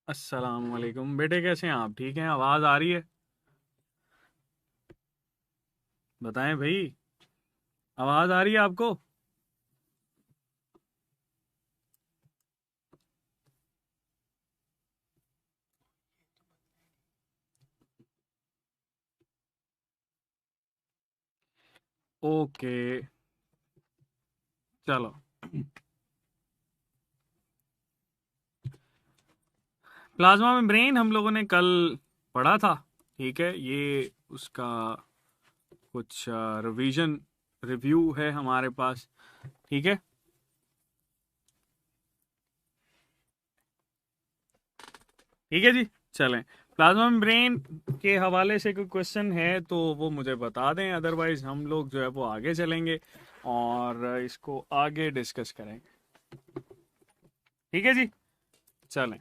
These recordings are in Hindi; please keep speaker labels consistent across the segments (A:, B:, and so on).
A: अस्सलाम वालेकुम बेटे, कैसे हैं आप? ठीक हैं? आवाज़ आ रही है? बताएं भाई, आवाज़ आ रही है आपको? ओके, चलो। प्लाज्मा मेम्ब्रेन हम लोगों ने कल पढ़ा था। ठीक है, ये उसका कुछ रिवीजन रिव्यू है हमारे पास। ठीक है, ठीक है जी। चलें, प्लाज्मा मेम्ब्रेन के हवाले से कोई क्वेश्चन है तो वो मुझे बता दें, अदरवाइज हम लोग जो है वो आगे चलेंगे और इसको आगे डिस्कस करेंगे। ठीक है जी, चलें।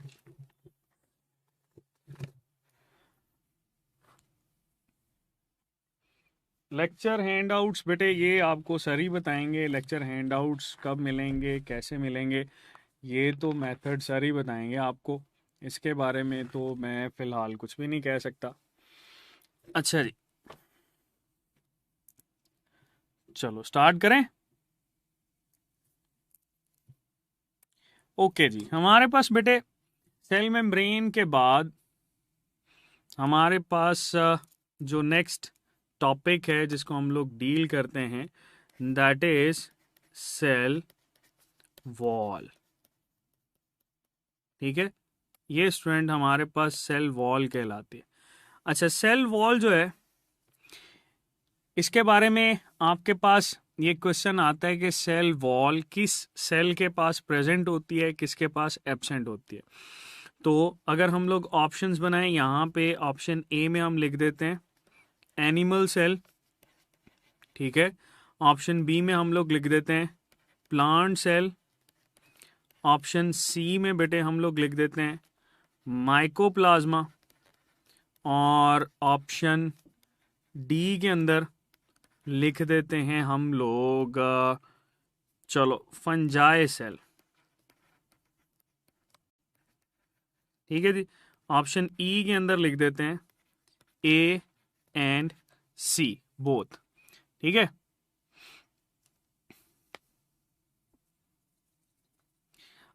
A: लेक्चर हैंडआउट्स बेटे, ये आपको सर ही बताएंगे। लेक्चर हैंडआउट्स कब मिलेंगे, कैसे मिलेंगे, ये तो मेथड सर ही बताएंगे आपको। इसके बारे में तो मैं फ़िलहाल कुछ भी नहीं कह सकता। अच्छा जी, चलो स्टार्ट करें। ओके जी, हमारे पास बेटे सेल मेम्ब्रेन के बाद हमारे पास जो नेक्स्ट टॉपिक है जिसको हम लोग डील करते हैं, दैट इज सेल वॉल। ठीक है, ये स्टूडेंट हमारे पास सेल वॉल कहलाती है। अच्छा, सेल वॉल जो है, इसके बारे में आपके पास ये क्वेश्चन आता है कि सेल वॉल किस सेल के पास प्रेजेंट होती है, किसके पास एब्सेंट होती है। तो अगर हम लोग ऑप्शंस बनाएं, यहाँ पे ऑप्शन ए में हम लिख देते हैं एनिमल सेल। ठीक है, ऑप्शन बी में हम लोग लिख देते हैं प्लांट सेल। ऑप्शन सी में बेटे हम लोग लिख देते हैं माइकोप्लाज्मा। और ऑप्शन डी के अंदर लिख देते हैं हम लोग चलो फंजाई सेल। ठीक है जी, ऑप्शन ई के अंदर लिख देते हैं ए एंड सी बोथ। ठीक है,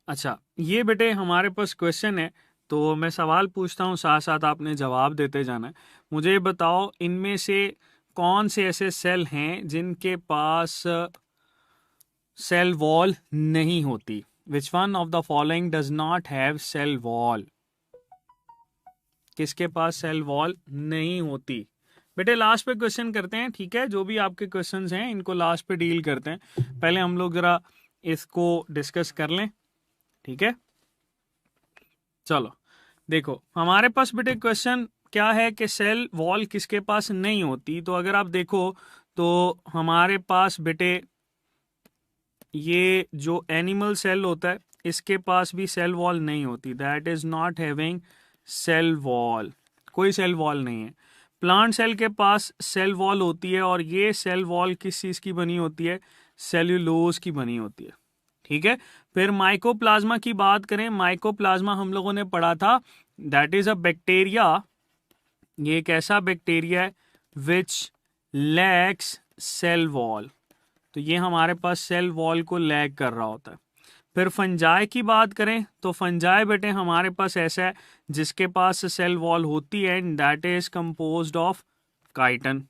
A: अच्छा ये बेटे हमारे पास क्वेश्चन है, तो मैं सवाल पूछता हूँ, साथ साथ आपने जवाब देते जाना है। मुझे बताओ, इनमें से कौन से ऐसे सेल हैं जिनके पास सेल वॉल नहीं होती? Which one of the following does not have cell wall? किसके पास सेल वॉल नहीं होती? बेटे लास्ट पे क्वेश्चन करते हैं, ठीक है? जो भी आपके क्वेश्चंस हैं इनको लास्ट पे डील करते हैं। पहले हम लोग जरा इसको डिस्कस कर लें। ठीक है, चलो देखो हमारे पास बेटे क्वेश्चन क्या है कि सेल वॉल किसके पास नहीं होती। तो अगर आप देखो तो हमारे पास बेटे ये जो एनिमल सेल होता है इसके पास भी सेल वॉल नहीं होती, that is not having cell wall. कोई सेल वॉल नहीं है। प्लांट सेल के पास सेल वॉल होती है, और ये सेल वॉल किस चीज की बनी होती है? सेल्यूलोज की बनी होती है। ठीक है, फिर माइकोप्लाज्मा की बात करें, माइकोप्लाज्मा हम लोगों ने पढ़ा था, दैट इज अ बैक्टीरिया। ये एक ऐसा बैक्टीरिया है विच लैक्स सेल वॉल। तो ये हमारे पास सेल वॉल को लैग कर रहा होता है। फिर फंजाई की बात करें तो फंजाई बेटे हमारे पास ऐसा है जिसके पास सेल वॉल होती है, and that is composed of chiton.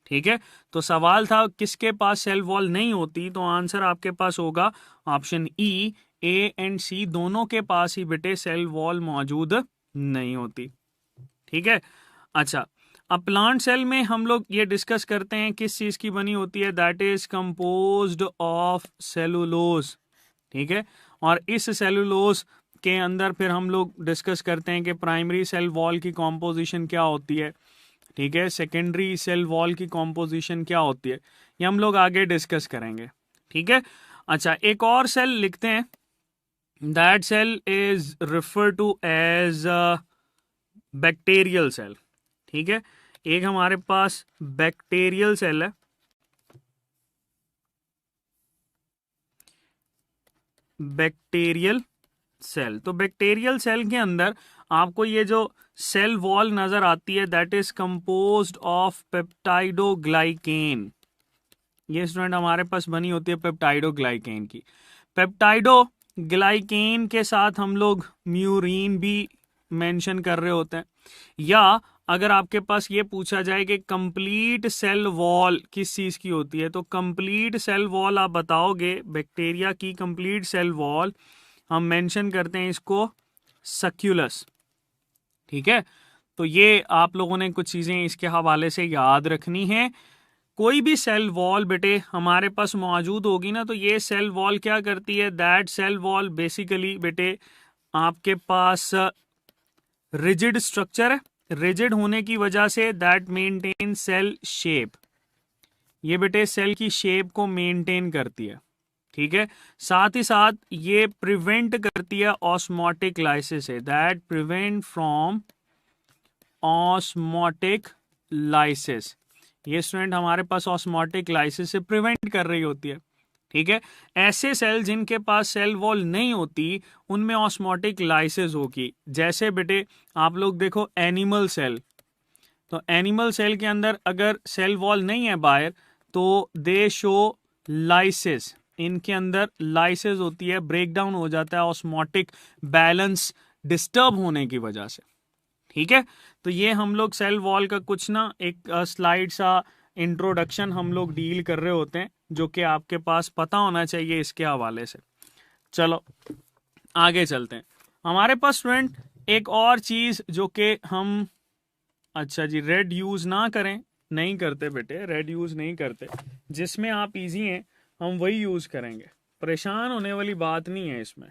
A: ठीक है, तो सवाल था किसके पास सेल वॉल नहीं होती, तो आंसर आपके पास होगा ऑप्शन ई। ए एंड सी दोनों के पास ही बेटे सेल वॉल मौजूद नहीं होती। ठीक है, अच्छा अब प्लांट सेल में हम लोग ये डिस्कस करते हैं किस चीज की बनी होती है, that is composed of cellulose. ठीक है, और इस सेलुलोज के अंदर फिर हम लोग डिस्कस करते हैं कि प्राइमरी सेल वॉल की कॉम्पोजिशन क्या होती है। ठीक है, सेकेंडरी सेल वॉल की कॉम्पोजिशन क्या होती है, ये हम लोग आगे डिस्कस करेंगे। ठीक है, अच्छा एक और सेल लिखते हैं, that cell is refer to as bacterial cell. ठीक है, एक हमारे पास बैक्टीरियल सेल है, बैक्टीरियल सेल। तो बैक्टीरियल सेल के अंदर आपको ये जो सेल वॉल नजर आती है that is composed of peptidoglycan. ये स्टूडेंट हमारे पास बनी होती है पेप्टाइडोग्लाइकेन की। पेप्टाइडोग्लाइकेन के साथ हम लोग म्यूरिन भी मेंशन कर रहे होते हैं। या अगर आपके पास ये पूछा जाए कि कंप्लीट सेल वॉल किस चीज की होती है, तो कंप्लीट सेल वॉल आप बताओगे बैक्टीरिया की कंप्लीट सेल वॉल हम मेंशन करते हैं इसको सक्यूलस। ठीक है, तो ये आप लोगों ने कुछ चीजें इसके हवाले से याद रखनी है। कोई भी सेल वॉल बेटे हमारे पास मौजूद होगी ना, तो ये सेल वॉल क्या करती है, दैट सेल वॉल बेसिकली बेटे आपके पास रिजिड स्ट्रक्चर है। रिजिड होने की वजह say that maintain cell shape, ये बेटे सेल की शेप को मेंटेन करती है। ठीक है, साथ ही साथ ये प्रिवेंट करती है ऑस्मोटिक लाइसिस से, that prevent from osmotic lysis. ये स्टूडेंट हमारे पास ऑस्मोटिक लाइसिस से प्रिवेंट कर रही होती है। ठीक है, ऐसे सेल जिनके पास सेल वॉल नहीं होती उनमें ऑस्मोटिक लाइसिस होगी। जैसे बेटे आप लोग देखो एनिमल सेल, तो एनिमल सेल के अंदर अगर सेल वॉल नहीं है बाहर तो दे शो लाइसिस, इनके अंदर लाइसिस होती है, ब्रेकडाउन हो जाता है ऑस्मोटिक बैलेंस डिस्टर्ब होने की वजह से। ठीक है, तो ये हम लोग सेल वॉल का कुछ ना एक स्लाइड सा इंट्रोडक्शन हम लोग डील कर रहे होते हैं जो कि आपके पास पता होना चाहिए इसके हवाले से। चलो आगे चलते हैं। हमारे पास स्टूडेंट एक और चीज जो कि हम, अच्छा जी, रेड यूज ना करें, नहीं करते बेटे, रेड यूज नहीं करते, जिसमें आप इजी हैं हम वही यूज करेंगे, परेशान होने वाली बात नहीं है इसमें।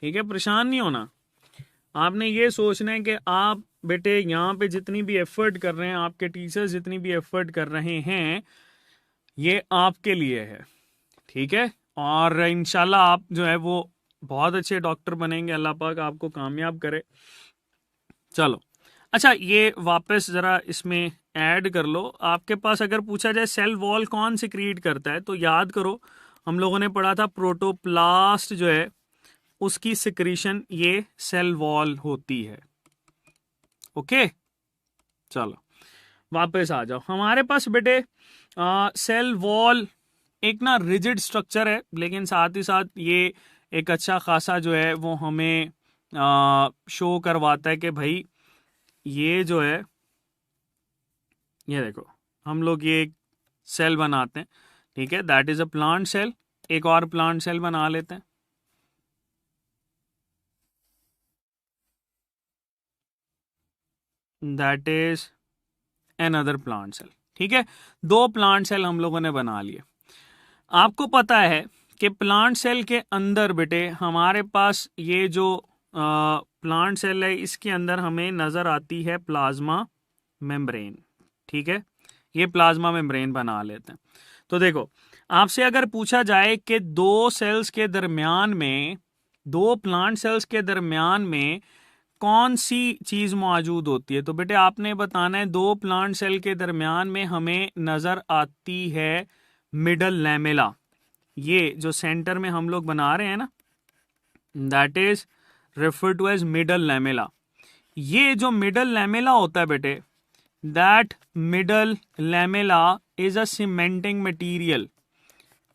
A: ठीक है, परेशान नहीं होना, आपने ये सोचना है कि आप बेटे यहाँ पे जितनी भी एफर्ट कर रहे हैं, आपके टीचर्स जितनी भी एफर्ट कर रहे हैं, ये आपके लिए है। ठीक है, और इंशाल्लाह आप जो है वो बहुत अच्छे डॉक्टर बनेंगे, अल्लाह पाक आपको कामयाब करे। चलो अच्छा, ये वापस जरा इसमें ऐड कर लो। आपके पास अगर पूछा जाए सेल वॉल कौन सिक्रीट करता है, तो याद करो हम लोगों ने पढ़ा था प्रोटोप्लास्ट जो है उसकी सिक्रीशन ये सेल वॉल होती है। ओके, चलो वापस आ जाओ। हमारे पास बेटे सेल वॉल एक ना रिजिड स्ट्रक्चर है, लेकिन साथ ही साथ ये एक अच्छा खासा जो है वो हमें शो करवाता है कि भाई ये जो है, ये देखो हम लोग ये एक सेल बनाते हैं। ठीक है, that is a plant cell. एक और प्लांट सेल बना लेते हैं, that is another plant cell. ठीक है, दो प्लांट सेल हम लोगों ने बना लिए। आपको पता है कि प्लांट सेल के अंदर बेटे हमारे पास ये जो प्लांट सेल है इसके अंदर हमें नजर आती है प्लाज्मा मेम्ब्रेन। ठीक है, ये प्लाज्मा मेम्ब्रेन बना लेते हैं। तो देखो आपसे अगर पूछा जाए कि दो सेल्स के दरमियान में, दो प्लांट सेल्स के दरमियान में कौन सी चीज मौजूद होती है, तो बेटे आपने बताना है दो प्लांट सेल के दरमियान में हमें नजर आती है मिडल लैमेला। ये जो सेंटर में हम लोग बना रहे हैं ना, that is refer to as middle lamella. ये जो मिडल लैमेला होता है बेटे, that middle lamella is a cementing material.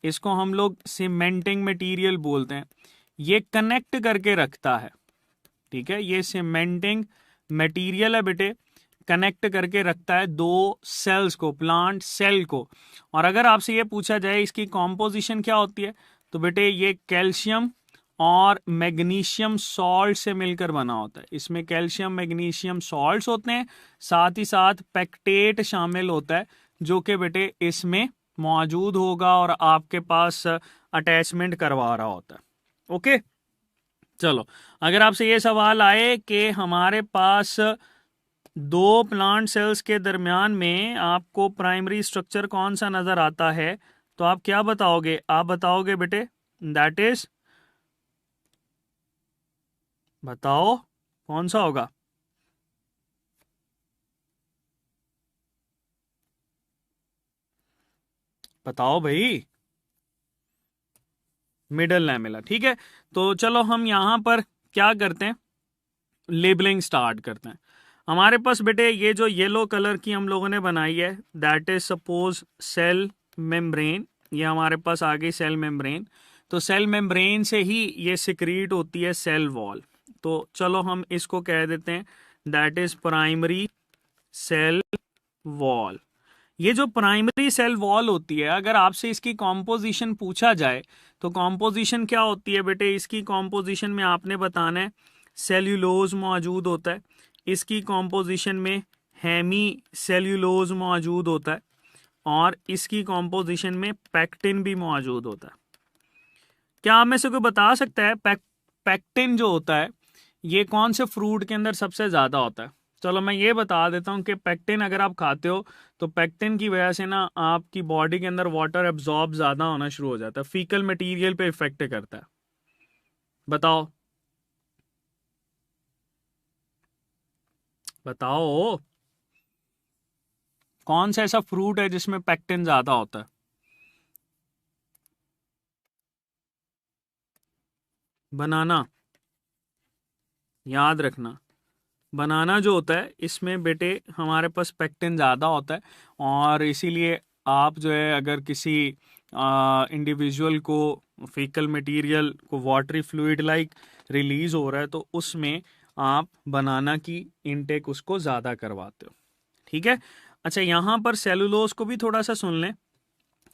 A: इसको हम लोग सीमेंटिंग मटेरियल बोलते हैं। ये कनेक्ट करके रखता है। ठीक है, ये सीमेंटिंग मटेरियल है बेटे, कनेक्ट करके रखता है दो सेल्स को, प्लांट सेल को। और अगर आपसे ये पूछा जाए इसकी कॉम्पोजिशन क्या होती है, तो बेटे ये कैल्शियम और मैग्नीशियम सॉल्ट से मिलकर बना होता है। इसमें कैल्शियम मैग्नीशियम सॉल्ट्स होते हैं, साथ ही साथ पेक्टेट शामिल होता है जो कि बेटे इसमें मौजूद होगा और आपके पास अटैचमेंट करवा रहा होता है। ओके, चलो अगर आपसे ये सवाल आए कि हमारे पास दो प्लांट सेल्स के दरमियान में आपको प्राइमरी स्ट्रक्चर कौन सा नजर आता है, तो आप क्या बताओगे? आप बताओगे बेटे दैट इज, बताओ कौन सा होगा? बताओ भाई, मिडल लैमेला। ठीक है, तो चलो हम यहां पर क्या करते हैं, लेबलिंग स्टार्ट करते हैं। हमारे पास बेटे ये जो येलो कलर की हम लोगों ने बनाई है, that is suppose cell membrane. ये हमारे पास आ गई सेल मेम्ब्रेन। तो सेल मेम्ब्रेन से ही ये सिक्रीट होती है सेल वॉल। तो चलो हम इसको कह देते हैं that is primary cell wall. ये जो प्राइमरी सेल वॉल होती है, अगर आपसे इसकी कॉम्पोजिशन पूछा जाए तो कॉम्पोजिशन क्या होती है बेटे, इसकी कॉम्पोजिशन में आपने बताना है सेल्यूलोज मौजूद होता है, इसकी कॉम्पोजिशन में हेमी सेल्यूलोज मौजूद होता है, और इसकी कॉम्पोजिशन में पैक्टिन भी मौजूद होता है। क्या आप में से कोई बता सकता है पैक्टिन जो होता है ये कौन से फ्रूट के अंदर सबसे ज़्यादा होता है? चलो मैं ये बता देता हूँ कि पैक्टिन अगर आप खाते हो तो पैक्टिन की वजह से ना आपकी बॉडी के अंदर वाटर एब्जॉर्ब ज़्यादा होना शुरू हो जाता है, फीकल मटेरियल पे इफेक्ट करता है। बताओ बताओ कौन सा ऐसा फ्रूट है जिसमें पैक्टिन ज़्यादा होता है? बनाना। याद रखना, बनाना जो होता है इसमें बेटे हमारे पास पेक्टिन ज़्यादा होता है, और इसीलिए आप जो है अगर किसी इंडिविजुअल को फीकल मटेरियल को वाटरी फ्लूइड लाइक रिलीज हो रहा है तो उसमें आप बनाना की इनटेक उसको ज़्यादा करवाते हो। ठीक है। अच्छा, यहाँ पर सेलुलोज को भी थोड़ा सा सुन लें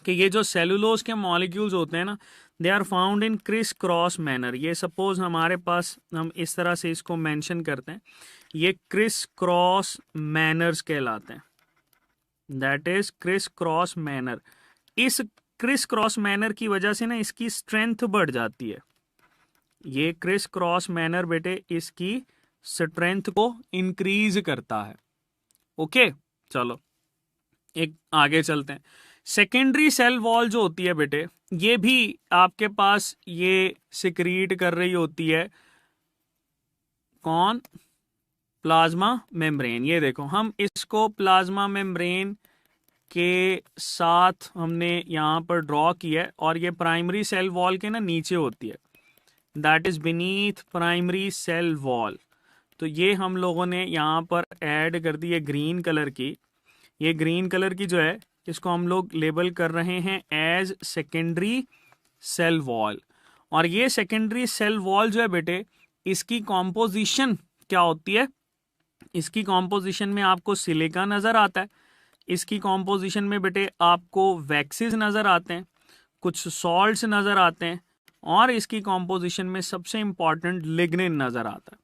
A: कि ये जो सेलुलोज के मॉलिक्यूल्स होते हैं ना, they are found in criss cross manner. ये सपोज हमारे पास हम इस तरह से इसको मेंशन करते हैं, ये क्रिस क्रॉस मैनर्स कहलाते हैं। That is Chris cross manner. इस क्रिस क्रॉस मैनर की वजह से ना इसकी स्ट्रेंथ बढ़ जाती है। ये क्रिस क्रॉस मैनर बेटे इसकी स्ट्रेंथ को इंक्रीज करता है। ओके, चलो एक आगे चलते हैं। सेकेंडरी सेल वॉल जो होती है बेटे, ये भी आपके पास ये सिक्रीट कर रही होती है कौन? Plasma membrane. ये देखो हम इसको प्लाज्मा मेम्ब्रेन के साथ हमने यहाँ पर ड्रॉ किया है, और ये प्राइमरी सेल वॉल के ना नीचे होती है, that is beneath primary cell wall. तो ये हम लोगों ने यहाँ पर ऐड कर दी है ग्रीन कलर की। ये ग्रीन कलर की जो है इसको हम लोग लेबल कर रहे हैं एज सेकेंडरी सेल वॉल। और ये सेकेंडरी सेल वॉल जो है बेटे, इसकी कॉम्पोजिशन क्या होती है? इसकी कॉम्पोजिशन में आपको सिलिका नजर आता है, इसकी कॉम्पोजिशन में बेटे आपको वैक्सीज नजर आते हैं, कुछ सॉल्ट्स नजर आते हैं, और इसकी कॉम्पोजिशन में सबसे इंपॉर्टेंट लिग्निन नजर आता है।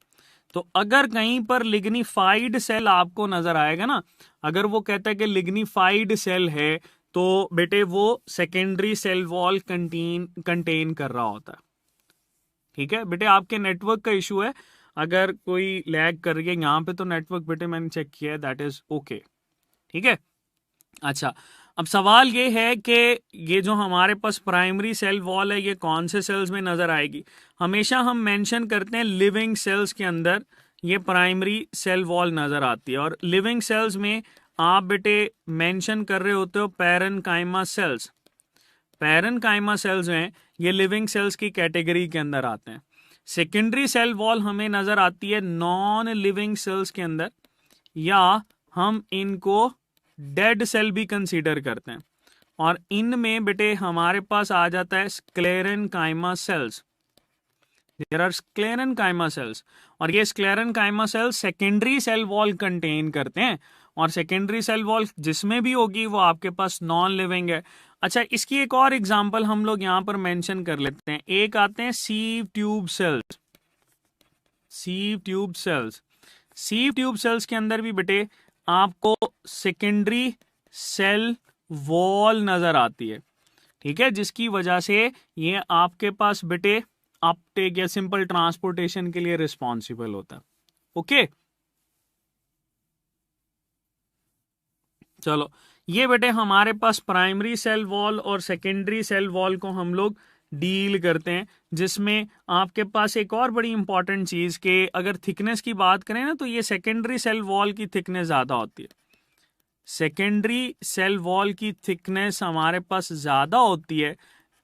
A: तो अगर कहीं पर लिग्निफाइड सेल आपको नजर आएगा ना, अगर वो कहता है कि लिग्निफाइड सेल है, तो बेटे वो सेकेंडरी सेल वॉल कंटेन कर रहा होता है। ठीक है बेटे, आपके नेटवर्क का इशू है, अगर कोई लैग कर रही है यहाँ पे तो नेटवर्क बेटे मैंने चेक किया है, दैट इज ओके। ठीक है। अच्छा, अब सवाल ये है कि ये जो हमारे पास प्राइमरी सेल वॉल है ये कौन से सेल्स में नजर आएगी? हमेशा हम मेंशन करते हैं लिविंग सेल्स के अंदर ये प्राइमरी सेल वॉल नजर आती है, और लिविंग सेल्स में आप बेटे मेंशन कर रहे होते हो पैरेनकाइमा सेल्स। पैरेनकाइमा सेल्स हैं ये लिविंग सेल्स की कैटेगरी के अंदर आते हैं। सेकेंडरी सेल वॉल हमें नजर आती है नॉन लिविंग सेल्स के अंदर, या हम इनको डेड सेल भी कंसीडर करते हैं, और इनमें बेटे हमारे पास आ जाता है sclerenchyma cells. There are sclerenchyma cells, और ये sclerenchyma cells secondary cell wall contain करते हैं, और सेकेंडरी सेल वॉल जिसमें भी होगी वो आपके पास नॉन लिविंग है। अच्छा, इसकी एक और एग्जांपल हम लोग यहां पर मेंशन कर लेते हैं। एक आते हैं sieve tube cells. Sieve tube cells, sieve tube cells के अंदर भी बेटे आपको सेकेंडरी सेल वॉल नजर आती है। ठीक है, जिसकी वजह से ये आपके पास बेटे अपटेक या सिंपल ट्रांसपोर्टेशन के लिए रिस्पॉन्सिबल होता है। ओके, चलो ये बेटे हमारे पास प्राइमरी सेल वॉल और सेकेंडरी सेल वॉल को हम लोग डील करते हैं, जिसमें आपके पास एक और बड़ी इंपॉर्टेंट चीज के अगर थिकनेस की बात करें ना, तो ये सेकेंडरी सेल वॉल की थिकनेस ज्यादा होती है। सेकेंडरी सेल वॉल की थिकनेस हमारे पास ज्यादा होती है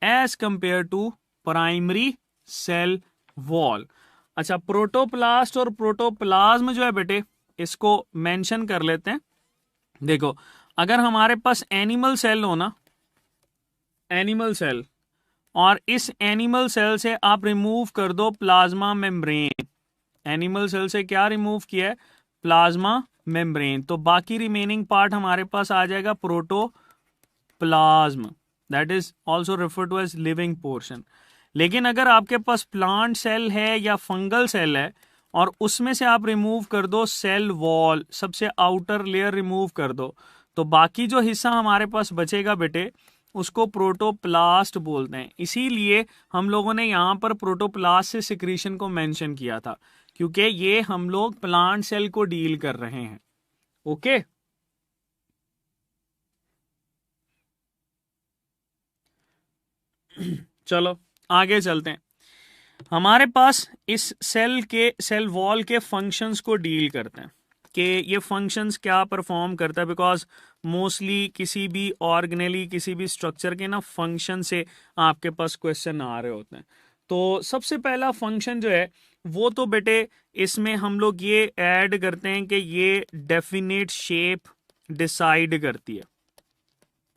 A: as compare to primary cell wall. अच्छा, प्रोटोप्लास्ट और प्रोटोप्लाज्म जो है बेटे, इसको मेंशन कर लेते हैं। देखो, अगर हमारे पास एनिमल सेल हो ना, एनिमल सेल, और इस एनिमल सेल से आप रिमूव कर दो प्लाज्मा मेम्ब्रेन, एनिमल सेल से क्या रिमूव किया है? प्लाज्मा मेम्ब्रेन, तो बाकी रिमेनिंग पार्ट हमारे पास आ जाएगा protoplasm, that is also refer to as living portion. लेकिन अगर आपके पास प्लांट सेल है या फंगल सेल है और उसमें से आप रिमूव कर दो सेल वॉल, सबसे आउटर लेयर रिमूव कर दो, तो बाकी जो हिस्सा हमारे पास बचेगा बेटे, उसको प्रोटोप्लास्ट बोलते हैं। इसीलिए हम लोगों ने यहाँ पर प्रोटोप्लास्ट से सिक्रीशन को मेंशन किया था, क्योंकि ये हम लोग प्लांट सेल को डील कर रहे हैं। ओके, चलो आगे चलते हैं। हमारे पास इस सेल वॉल के फंक्शंस को डील करते हैं कि ये फंक्शंस क्या परफॉर्म करता है, बिकॉज मोस्टली किसी भी ऑर्गेनेली, किसी भी स्ट्रक्चर के ना फंक्शन से आपके पास क्वेश्चन आ रहे होते हैं। तो सबसे पहला फंक्शन जो है वो तो बेटे इसमें हम लोग ये ऐड करते हैं कि ये डेफिनेट शेप डिसाइड करती है,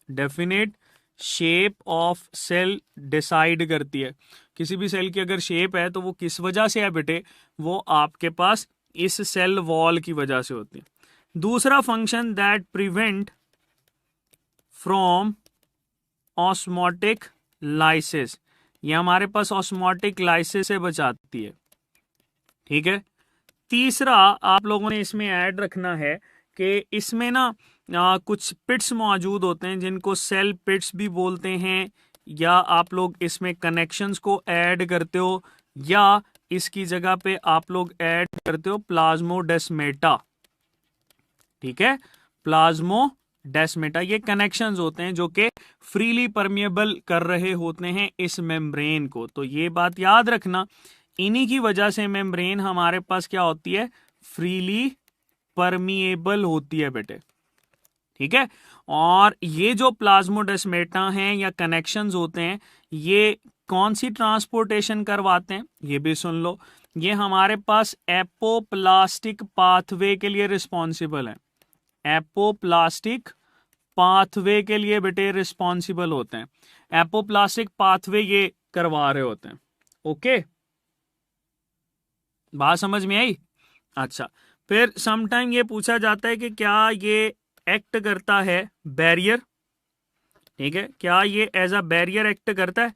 A: definite shape of cell decide करती है। किसी भी सेल की अगर शेप है तो वो किस वजह से है बेटे? वो आपके पास इस सेल वॉल की वजह से होती है। दूसरा function, that prevent from osmotic lysis, ये हमारे पास ऑस्मोटिक लाइसिस से बचाती है। ठीक है। तीसरा आप लोगों ने इसमें ऐड रखना है कि इसमें ना कुछ पिट्स मौजूद होते हैं जिनको सेल पिट्स भी बोलते हैं, या आप लोग इसमें कनेक्शंस को ऐड करते हो, या इसकी जगह पे आप लोग ऐड करते हो प्लाज्मोडेस्मेटा। ठीक है, प्लाज्मोडेस्मेटा, ये कनेक्शंस होते हैं जो कि फ्रीली परमिएबल कर रहे होते हैं इस मेम्ब्रेन को। तो ये बात याद रखना, इन्हीं की वजह से मेम्ब्रेन हमारे पास क्या होती है? फ्रीली परमिएबल होती है बेटे। ठीक है। और ये जो प्लाज्मोडेस्मेटा हैं या कनेक्शंस होते हैं, ये कौन सी ट्रांसपोर्टेशन करवाते हैं? ये भी सुन लो, ये हमारे पास एपोप्लास्टिक पाथवे के लिए रिस्पॉन्सिबल है। एपोप्लास्टिक पाथवे के लिए बेटे रिस्पॉन्सिबल होते हैं, एपोप्लास्टिक पाथवे ये करवा रहे होते हैं। ओके, बात समझ में आई? अच्छा, फिर समटाइम ये पूछा जाता है कि क्या ये एक्ट करता है बैरियर? ठीक है, क्या ये एज अ बैरियर एक्ट करता है?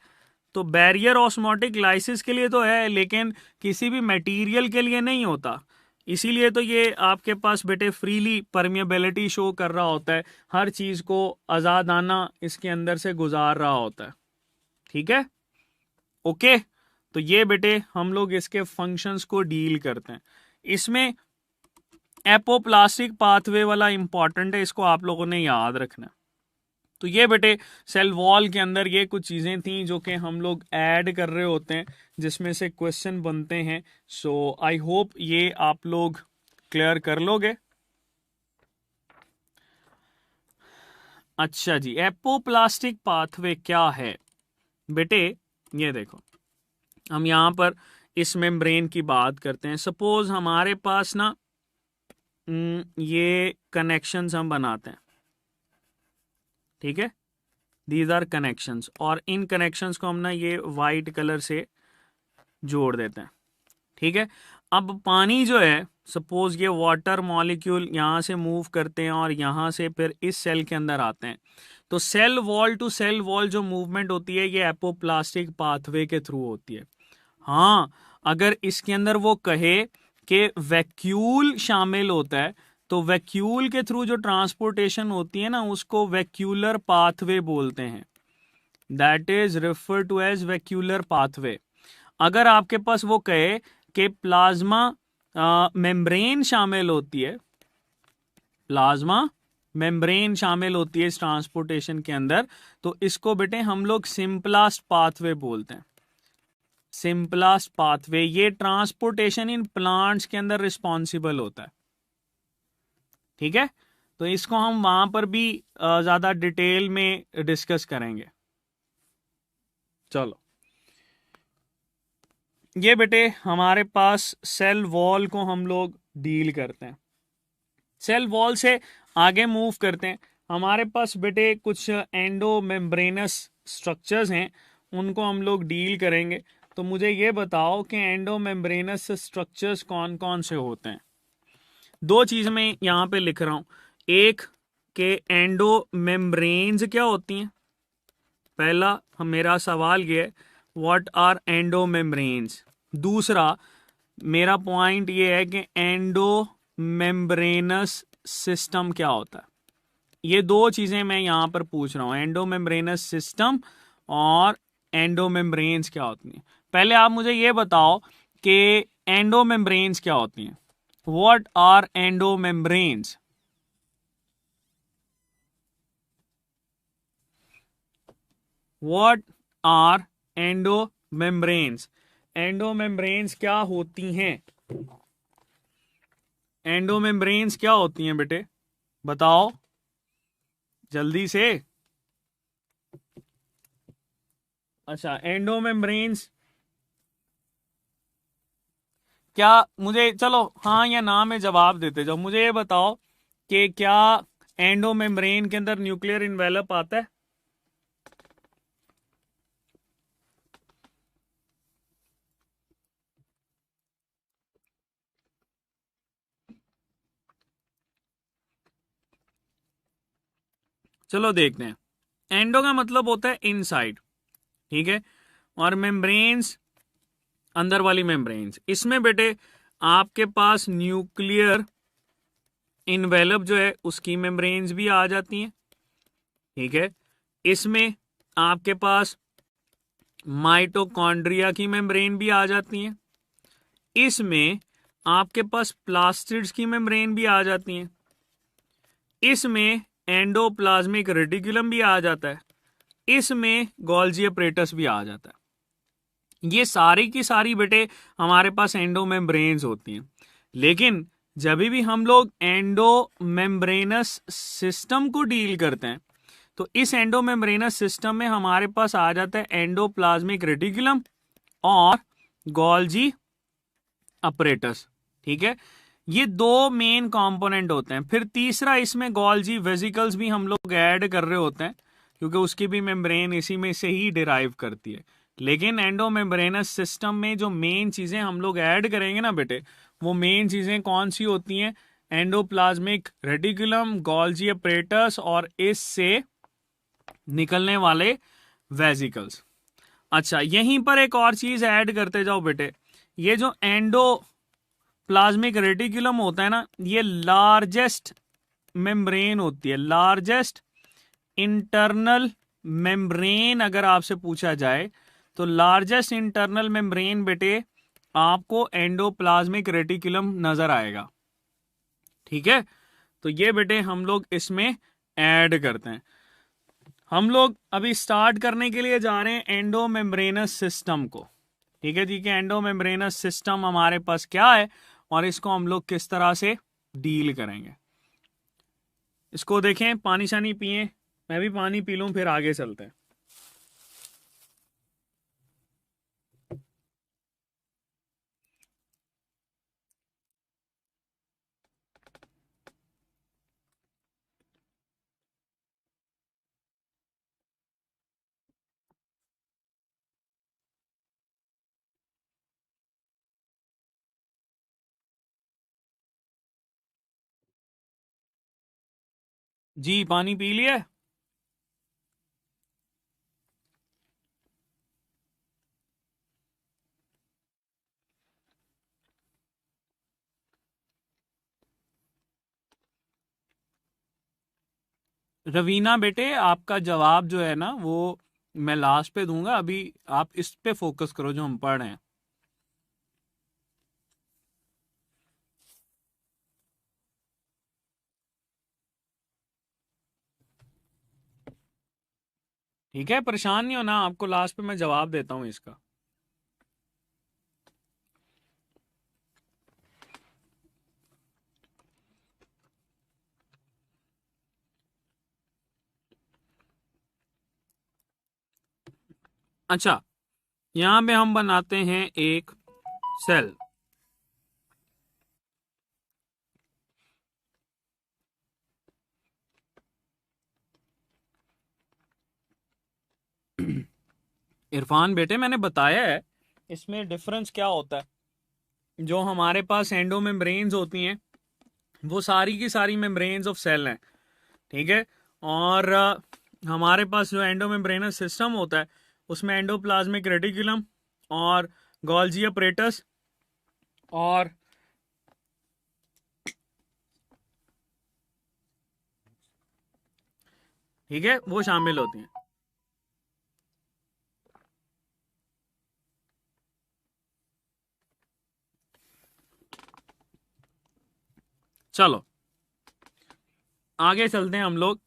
A: तो बैरियर ऑस्मोटिक लाइसिस के लिए तो है, लेकिन किसी भी मटेरियल के लिए नहीं होता। इसीलिए तो ये आपके पास बेटे फ्रीली परमिएबिलिटी शो कर रहा होता है, हर चीज को आजादाना इसके अंदर से गुजार रहा होता है। ठीक है, ओके। तो ये बेटे हम लोग इसके फंक्शंस को डील करते हैं। इसमें एपोप्लास्टिक पाथवे वाला इंपॉर्टेंट है, इसको आप लोगों ने याद रखना। तो ये बेटे सेल वॉल के अंदर ये कुछ चीजें थी जो कि हम लोग ऐड कर रहे होते हैं, जिसमें से क्वेश्चन बनते हैं। सो आई होप ये आप लोग क्लियर कर लोगे। अच्छा जी, एपोप्लास्टिक पाथवे क्या है बेटे? ये देखो, हम यहां पर इस मेम्ब्रेन की बात करते हैं। सपोज हमारे पास ना ये कनेक्शंस हम बनाते हैं। ठीक है, दीज आर कनेक्शंस, और इन कनेक्शंस को हम ना ये वाइट कलर से जोड़ देते हैं। ठीक है, अब पानी जो है, सपोज ये वाटर मॉलिक्यूल यहाँ से मूव करते हैं और यहाँ से फिर इस सेल के अंदर आते हैं, तो cell wall to cell wall जो मूवमेंट होती है ये एपोप्लास्टिक पाथवे के थ्रू होती है। हाँ, अगर इसके अंदर वो कहे कि वैक्यूल शामिल होता है, तो वैक्यूल के थ्रू जो ट्रांसपोर्टेशन होती है ना, उसको वैक्यूलर पाथवे बोलते हैं। That is refer to as vacuolar pathway. अगर आपके पास वो कहे कि प्लाज्मा मेम्ब्रेन शामिल होती है, प्लाज्मा मेम्ब्रेन शामिल होती है इस ट्रांसपोर्टेशन के अंदर, तो इसको बेटे हम लोग सिंपलास्ट पाथवे बोलते हैं। सिंपलास्ट पाथवे, ये ट्रांसपोर्टेशन इन प्लांट्स के अंदर रिस्पॉन्सिबल होता है। ठीक है, तो इसको हम वहां पर भी ज्यादा डिटेल में डिस्कस करेंगे। चलो, ये बेटे हमारे पास सेल वॉल को हम लोग डील करते हैं। सेल वॉल से आगे मूव करते हैं। हमारे पास बेटे कुछ एंडो मेम्ब्रेनस स्ट्रक्चर्स हैं, उनको हम लोग डील करेंगे। तो मुझे ये बताओ कि एंडो मेम्ब्रेनस स्ट्रक्चर्स कौन कौन से होते हैं। दो चीज मैं यहाँ पे लिख रहा हूं। एक के एंडो मेम्ब्रेन्स क्या होती हैं। पहला मेरा सवाल ये है, व्हाट आर एंडो मेम्ब्रेन्स। दूसरा मेरा पॉइंट ये है कि एंडो मेम्ब्रेनस सिस्टम क्या होता है। ये दो चीजें मैं यहां पर पूछ रहा हूं, एंडो मेम्ब्रेनस सिस्टम और एंडो मेम्ब्रेन्स क्या होती हैं। पहले आप मुझे ये बताओ कि एंडो मेम्ब्रेन्स क्या होती हैं। What are endo membranes. What are endo membranes. Endo membranes क्या होती हैं। एंडो मेम्ब्रेन्स क्या होती हैं बेटे, बताओ जल्दी से। अच्छा, एंडो मेम्ब्रेन्स क्या, मुझे चलो हाँ या ना में जवाब देते जाओ। मुझे ये बताओ कि क्या एंडो मेम्ब्रेन के अंदर न्यूक्लियर इन्वेलप आता है। चलो देखते हैं। एंडो का मतलब होता है इनसाइड, ठीक है, और मेम्ब्रेन्स अंदर वाली मेम्ब्रेन्स। इसमें बेटे आपके पास न्यूक्लियर इन्वेलप जो है उसकी मेम्ब्रेन्स भी आ जाती हैं, ठीक है। इसमें आपके पास माइटोकॉन्ड्रिया की मेम्ब्रेन भी आ जाती हैं। इसमें आपके पास प्लास्टिड्स की मेम्ब्रेन भी आ जाती हैं। इसमें एंडोप्लाज्मिक रेटिकुलम भी आ जाता है। इसमें गोल्जी अपरेटस भी आ जाता है। ये सारी की सारी बेटे हमारे पास एंडो मेम्ब्रेन्स होती हैं। लेकिन जब भी हम लोग एंडो मेम्ब्रेनस सिस्टम को डील करते हैं तो इस एंडो मेम्ब्रेनस सिस्टम में हमारे पास आ जाता है एंडोप्लाज्मिक रेटिकुलम और गोल्जी अपरेटस, ठीक है। ये दो मेन कंपोनेंट होते हैं। फिर तीसरा इसमें गोल्जी वेसिकल्स भी हम लोग ऐड कर रहे होते हैं, क्योंकि उसकी भी मेम्ब्रेन इसी में से ही डिराइव करती है। लेकिन एंडो मेम्ब्रेनस सिस्टम में जो मेन चीजें हम लोग ऐड करेंगे ना बेटे, वो मेन चीजें कौन सी होती हैं। एंडोप्लाज्मिक रेटिकुलम, गोल्जी अपरेटस और इससे निकलने वाले वेसिकल्स। अच्छा, यहीं पर एक और चीज ऐड करते जाओ बेटे। ये जो एंडो प्लाज्मिक रेटिकुलम होता है ना, ये लार्जेस्ट मेम्ब्रेन होती है, लार्जेस्ट इंटरनल मेम्ब्रेन। अगर आपसे पूछा जाए तो लार्जेस्ट इंटरनल मेम्ब्रेन बेटे आपको एंडोप्लाज्मिक रेटिकुलम नजर आएगा, ठीक है। तो ये बेटे हम लोग इसमें ऐड करते हैं। हम लोग अभी स्टार्ट करने के लिए जा रहे हैं एंडो मेम्ब्रेनस सिस्टम को, ठीक है। ठीक है, एंडो मेम्ब्रेनस सिस्टम हमारे पास क्या है और इसको हम लोग किस तरह से डील करेंगे। इसको देखें, पानी शानी पिए, मैं भी पानी पी लूं, फिर आगे चलते हैं। जी, पानी पी लिया। रवीना बेटे, आपका जवाब जो है ना वो मैं लास्ट पे दूंगा। अभी आप इस पे फोकस करो जो हम पढ़ रहे हैं। ठीक है, परेशान नहीं होना, आपको लास्ट पे मैं जवाब देता हूं इसका। अच्छा, यहां पे हम बनाते हैं एक सेल। इरफान बेटे, मैंने बताया है इसमें डिफरेंस क्या होता है। जो हमारे पास एंडो मेम्ब्रेन्स होती हैं वो सारी की सारी मेम्ब्रेन्स ऑफ सेल हैं, ठीक है। और हमारे पास जो एंडो मेम्ब्रेनस सिस्टम होता है उसमें एंडोप्लाज्मिक रेटिकुलम और गोल्जी अपरेटस और ठीक है वो शामिल होती हैं। चलो आगे चलते हैं हम लोग।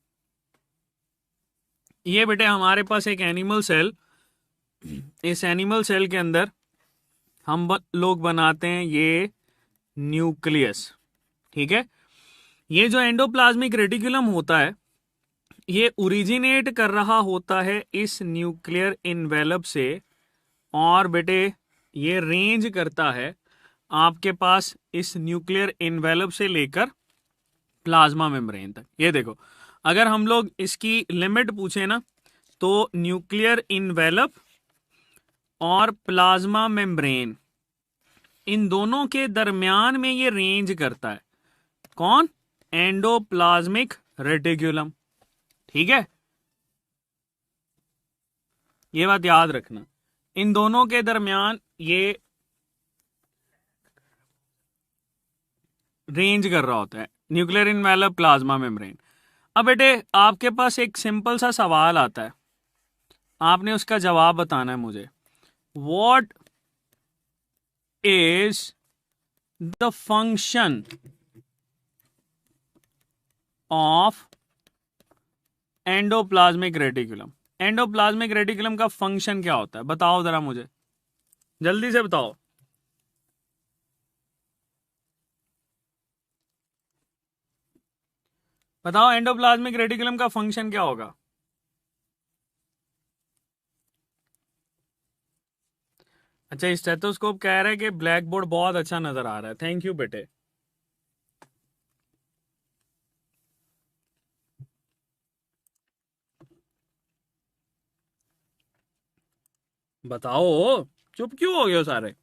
A: ये बेटे हमारे पास एक एनिमल सेल, इस एनिमल सेल के अंदर लोग बनाते हैं ये न्यूक्लियस, ठीक है। ये जो एंडोप्लाज्मिक रेटिकुलम होता है ये ओरिजिनेट कर रहा होता है इस न्यूक्लियर इन्वेलप से, और बेटे ये रेंज करता है आपके पास इस न्यूक्लियर इन्वेलप से लेकर प्लाज्मा मेम्ब्रेन तक। ये देखो, अगर हम लोग इसकी लिमिट पूछे ना तो न्यूक्लियर इन्वेलप और प्लाज्मा मेम्ब्रेन इन दोनों के दरमियान में ये रेंज करता है। कौन? एंडोप्लाज्मिक रेटिकुलम, ठीक है। ये बात याद रखना, इन दोनों के दरमियान ये रेंज कर रहा होता है, न्यूक्लियर इन्वेलप प्लाज्मा मेम्ब्रेन। अब बेटे आपके पास एक सिंपल सा सवाल आता है, आपने उसका जवाब बताना है मुझे। What is the function of endoplasmic reticulum? Endoplasmic reticulum का फंक्शन क्या होता है बताओ जरा मुझे, जल्दी से बताओ। बताओ एंडोप्लाज्मिक रेटिकुलम का फंक्शन क्या होगा? अच्छा, स्टेथोस्कोप कह रहा है कि ब्लैक बोर्ड बहुत अच्छा नजर आ रहा है, थैंक यू बेटे। बताओ, चुप क्यों हो गए हो सारे?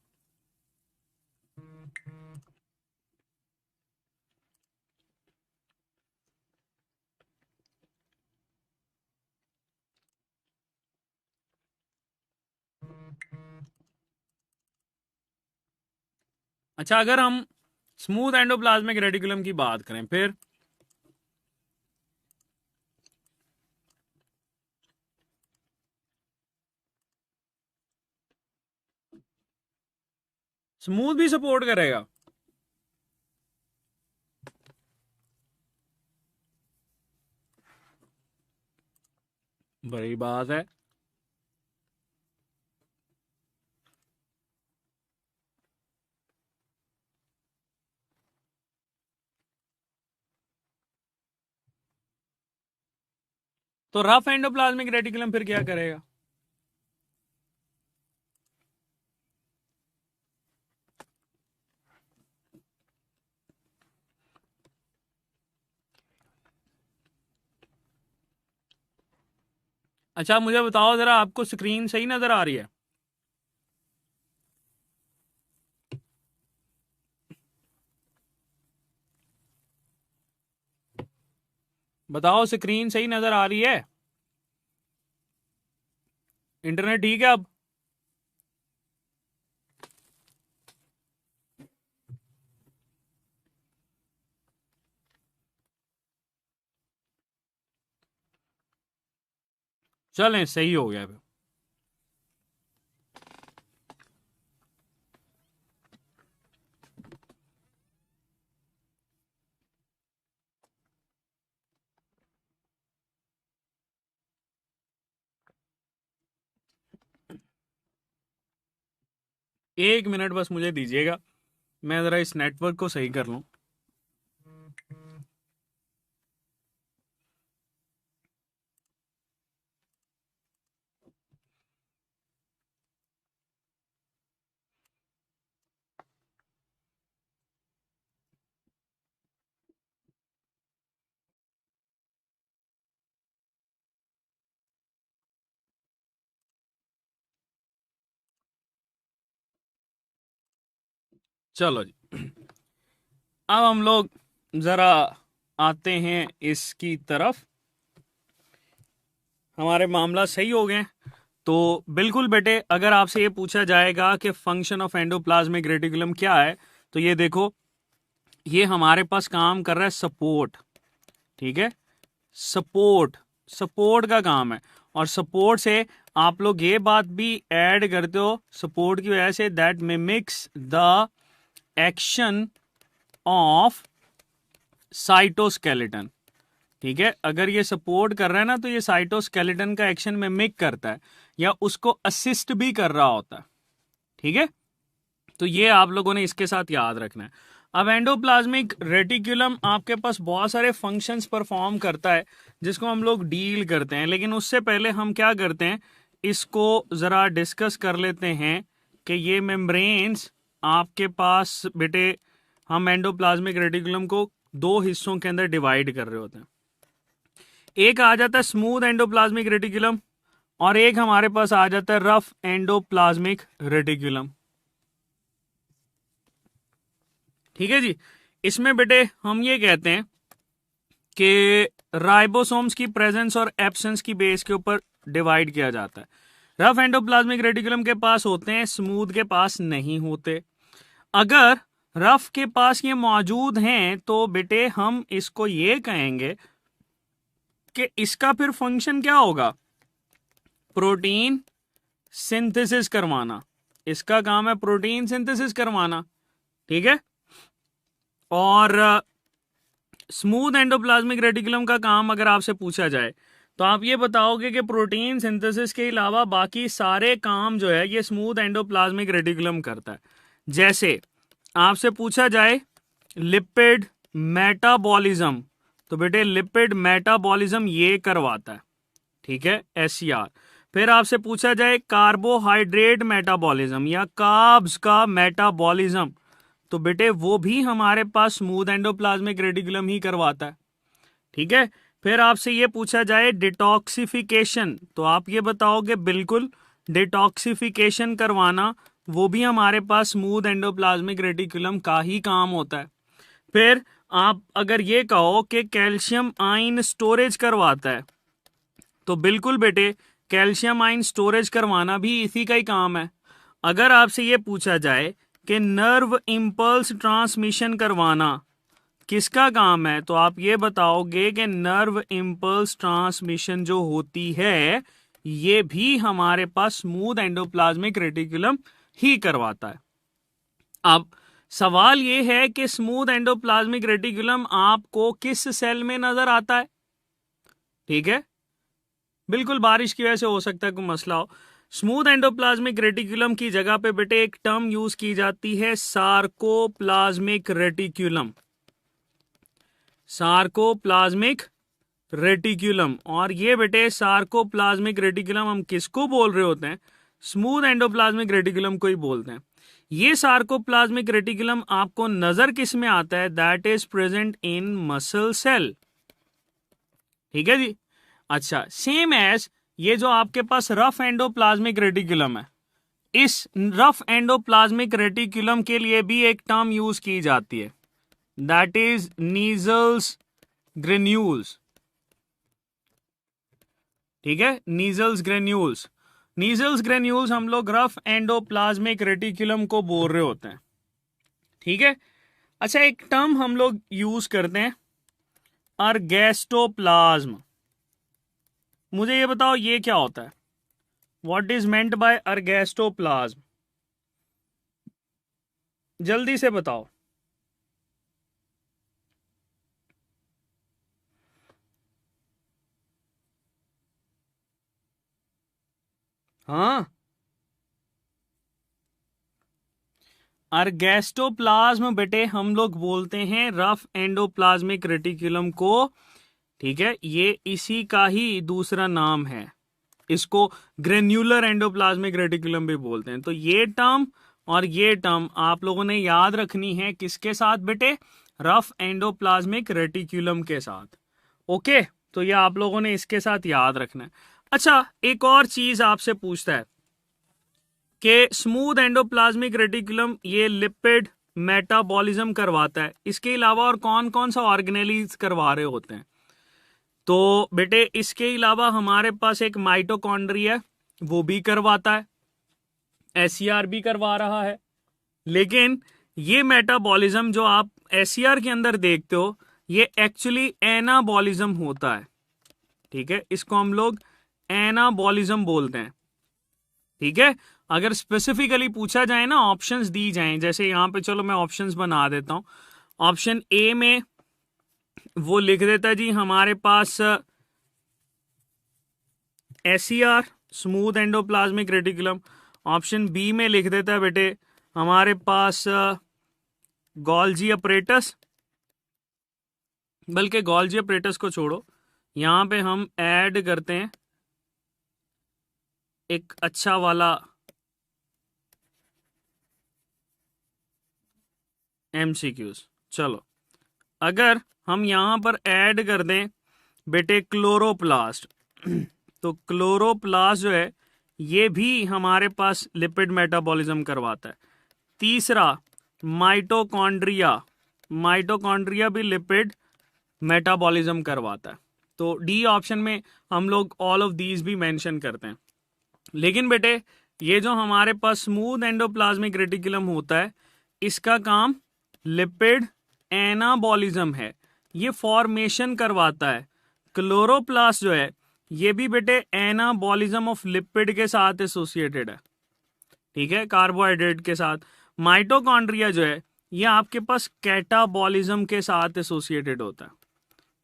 A: अच्छा, अगर हम स्मूथ एंडोप्लाज्मिक रेटिकुलम की बात करें फिर? स्मूथ भी सपोर्ट करेगा? बड़ी बात है। तो रफ एंडोप्लाज्मिक रेटिकुलम फिर क्या करेगा? अच्छा मुझे बताओ जरा, आपको स्क्रीन सही नजर आ रही है? बताओ स्क्रीन सही नजर आ रही है? इंटरनेट ठीक है अब? चलें, सही हो गया फिर। एक मिनट बस मुझे दीजिएगा, मैं जरा इस नेटवर्क को सही कर लूं। चलो जी, अब हम लोग जरा आते हैं इसकी तरफ। हमारे मामला सही हो गए। तो बिल्कुल बेटे, अगर आपसे ये पूछा जाएगा कि फंक्शन ऑफ एंडोप्लाज्मिक रेटिकुलम क्या है, तो ये देखो, ये हमारे पास काम कर रहा है सपोर्ट। ठीक है, सपोर्ट, सपोर्ट का काम है। और सपोर्ट से आप लोग ये बात भी ऐड करते हो सपोर्ट की वजह से, that mimics the action of cytoskeleton. ठीक है, अगर ये सपोर्ट कर रहा है ना, तो ये साइटोस्केलेटन का एक्शन मिमिक करता है या उसको असिस्ट भी कर रहा होता है। ठीक है, तो ये आप लोगों ने इसके साथ याद रखना है। अब एंडोप्लाज्मिक रेटिकुलम आपके पास बहुत सारे फंक्शंस परफॉर्म करता है जिसको हम लोग डील करते हैं, लेकिन उससे पहले हम क्या करते हैं, इसको जरा डिस्कस कर लेते हैं कि ये मेम्ब्रेन्स आपके पास बेटे, हम एंडोप्लाज्मिक रेटिकुलम को दो हिस्सों के अंदर डिवाइड कर रहे होते हैं। एक आ जाता है स्मूथ एंडोप्लाज्मिक रेटिकुलम और एक हमारे पास आ जाता है रफ एंडोप्लाज्मिक रेटिकुलम। ठीक है जी, इसमें बेटे हम ये कहते हैं कि राइबोसोम्स की प्रेजेंस और एब्सेंस की बेस के ऊपर डिवाइड किया जाता है। रफ एंडोप्लाज्मिक रेटिकुलम के पास होते हैं, स्मूथ के पास नहीं होते। अगर रफ के पास ये मौजूद हैं तो बेटे हम इसको ये कहेंगे कि इसका फिर फंक्शन क्या होगा, प्रोटीन सिंथेसिस करवाना। इसका काम है प्रोटीन सिंथेसिस करवाना। ठीक है, और स्मूथ एंडोप्लाज्मिक रेटिकुलम का काम अगर आपसे पूछा जाए तो आप ये बताओगे कि प्रोटीन सिंथेसिस के अलावा बाकी सारे काम जो है ये स्मूथ एंडोप्लाज्मिक रेटिकुलम करता है। जैसे आपसे पूछा जाए लिपिड मेटाबॉलिज्म, तो बेटे लिपिड मेटाबॉलिज्म ये करवाता है। ठीक है, SCR। फिर आपसे पूछा जाए कार्बोहाइड्रेट मेटाबॉलिज्म या कार्ब्स का मेटाबॉलिज्म, तो बेटे वो भी हमारे पास स्मूथ एंडोप्लाज्मिक रेटिकुलम ही करवाता है। ठीक है, फिर आपसे ये पूछा जाए डिटॉक्सिफिकेशन, तो आप ये बताओगे बिल्कुल डिटॉक्सिफिकेशन करवाना वो भी हमारे पास स्मूथ एंडोप्लाज्मिक रेटिकुलम का ही काम होता है। फिर आप अगर ये कहो कि कैल्शियम आयन स्टोरेज करवाता है, तो बिल्कुल बेटे कैल्शियम आयन स्टोरेज करवाना भी इसी का ही काम है। अगर आपसे ये पूछा जाए कि नर्व इंपल्स ट्रांसमिशन करवाना किसका काम है, तो आप ये बताओगे कि नर्व इंपल्स ट्रांसमिशन जो होती है ये भी हमारे पास स्मूथ एंडोप्लाज्मिक रेटिकुलम ही करवाता है। अब सवाल ये है कि स्मूथ एंडोप्लाज्मिक रेटिकुलम आपको किस सेल में नजर आता है। ठीक है, बिल्कुल बारिश की वजह से हो सकता है कोई मसला हो। स्मूथ एंडोप्लाज्मिक रेटिकुलम की जगह पे बेटे एक टर्म यूज की जाती है सार्कोप्लाज्मिक रेटिकुलम। सार्कोप्लाज्मिक रेटिकुलम, और ये बेटे सार्कोप्लाज्मिक रेटिकुलम हम किसको बोल रहे होते हैं, स्मूथ एंडोप्लाज्मिक रेटिकुलम को ही बोलते हैं। ये सार्कोप्लाज्मिक रेटिकुलम आपको नजर किस में आता है, that is present in muscle cell. ठीक है जी, अच्छा, सेम एज ये जो आपके पास रफ एंडोप्लाज्मिक रेटिकुलम है, इस रफ एंडोप्लाज्मिक रेटिकुलम के लिए भी एक टर्म यूज की जाती है, दैट इज नीजल्स ग्रेन्यूल्स। ठीक है, नीजल्स ग्रेन्यूल्स, नीजल्स ग्रेन्यूल्स हम लोग रफ एंडोप्लाज्मिक रेटिकुलम को बोल रहे होते हैं। ठीक है, अच्छा, एक टर्म हम लोग यूज करते हैं अर्गेस्टोप्लाज्म। मुझे ये बताओ ये क्या होता है, व्हाट इज मेंट बाय अर्गेस्टोप्लाज्म, जल्दी से बताओ। हाँ, अर्गेस्टोप्लाज्म बेटे हम लोग बोलते हैं रफ एंडोप्लाज्मिक रेटिकुलम को। ठीक है, ये इसी का ही दूसरा नाम है, इसको ग्रेन्युलर एंडोप्लाज्मिक रेटिकुलम भी बोलते हैं। तो ये टर्म और ये टर्म आप लोगों ने याद रखनी है किसके साथ बेटे, रफ एंडोप्लाज्मिक रेटिकुलम के साथ। ओके, तो ये आप लोगों ने इसके साथ याद रखना है। अच्छा, एक और चीज आपसे पूछता है कि स्मूथ एंडोप्लाज्मिक रेटिकुलम ये लिपिड मेटाबॉलिज्म करवाता है। इसके अलावा और कौन कौन सा ऑर्गेनेलीज करवा रहे होते हैं? तो बेटे इसके अलावा हमारे पास एक माइटोकॉन्ड्रिया है, वो भी करवाता है, एससीआर भी करवा रहा है। लेकिन ये मेटाबॉलिज्म जो आप एससीआर के अंदर देखते हो, ये एक्चुअली एनाबॉलिज्म होता है। ठीक है, इसको हम लोग एनाबॉलिज्म बोलते हैं। ठीक है, अगर स्पेसिफिकली पूछा जाए ना, ऑप्शंस दी जाएं, जैसे यहां पे चलो मैं ऑप्शंस बना देता हूं। ऑप्शन ए में वो लिख देता है जी हमारे पास SER, smooth endoplasmic reticulum. Option B में लिख देता है बेटे हमारे पास गोल्जी अपरेटस, बल्कि गोल्जी अपरेटस को छोड़ो, यहां पे हम ऐड करते हैं एक अच्छा वाला एमसीक्यूज। चलो अगर हम यहां पर ऐड कर दें बेटे क्लोरोप्लास्ट, तो क्लोरोप्लास्ट जो है ये भी हमारे पास लिपिड मेटाबॉलिज्म करवाता है। तीसरा माइटोकॉन्ड्रिया, माइटोकॉन्ड्रिया भी लिपिड मेटाबॉलिज्म करवाता है। तो डी ऑप्शन में हम लोग ऑल ऑफ दीज भी मेंशन करते हैं। लेकिन बेटे ये जो हमारे पास स्मूथ एंडोप्लाज्मिक रेटिकुलम होता है, इसका काम लिपिड एनाबॉलिज्म है, ये फॉर्मेशन करवाता है। क्लोरोप्लास्ट जो है ये भी बेटे एनाबॉलिज्म ऑफ लिपिड के साथ एसोसिएटेड है। ठीक है, कार्बोहाइड्रेट के साथ। माइटोकॉन्ड्रिया जो है ये आपके पास कैटाबॉलिज्म के साथ एसोसिएटेड होता है,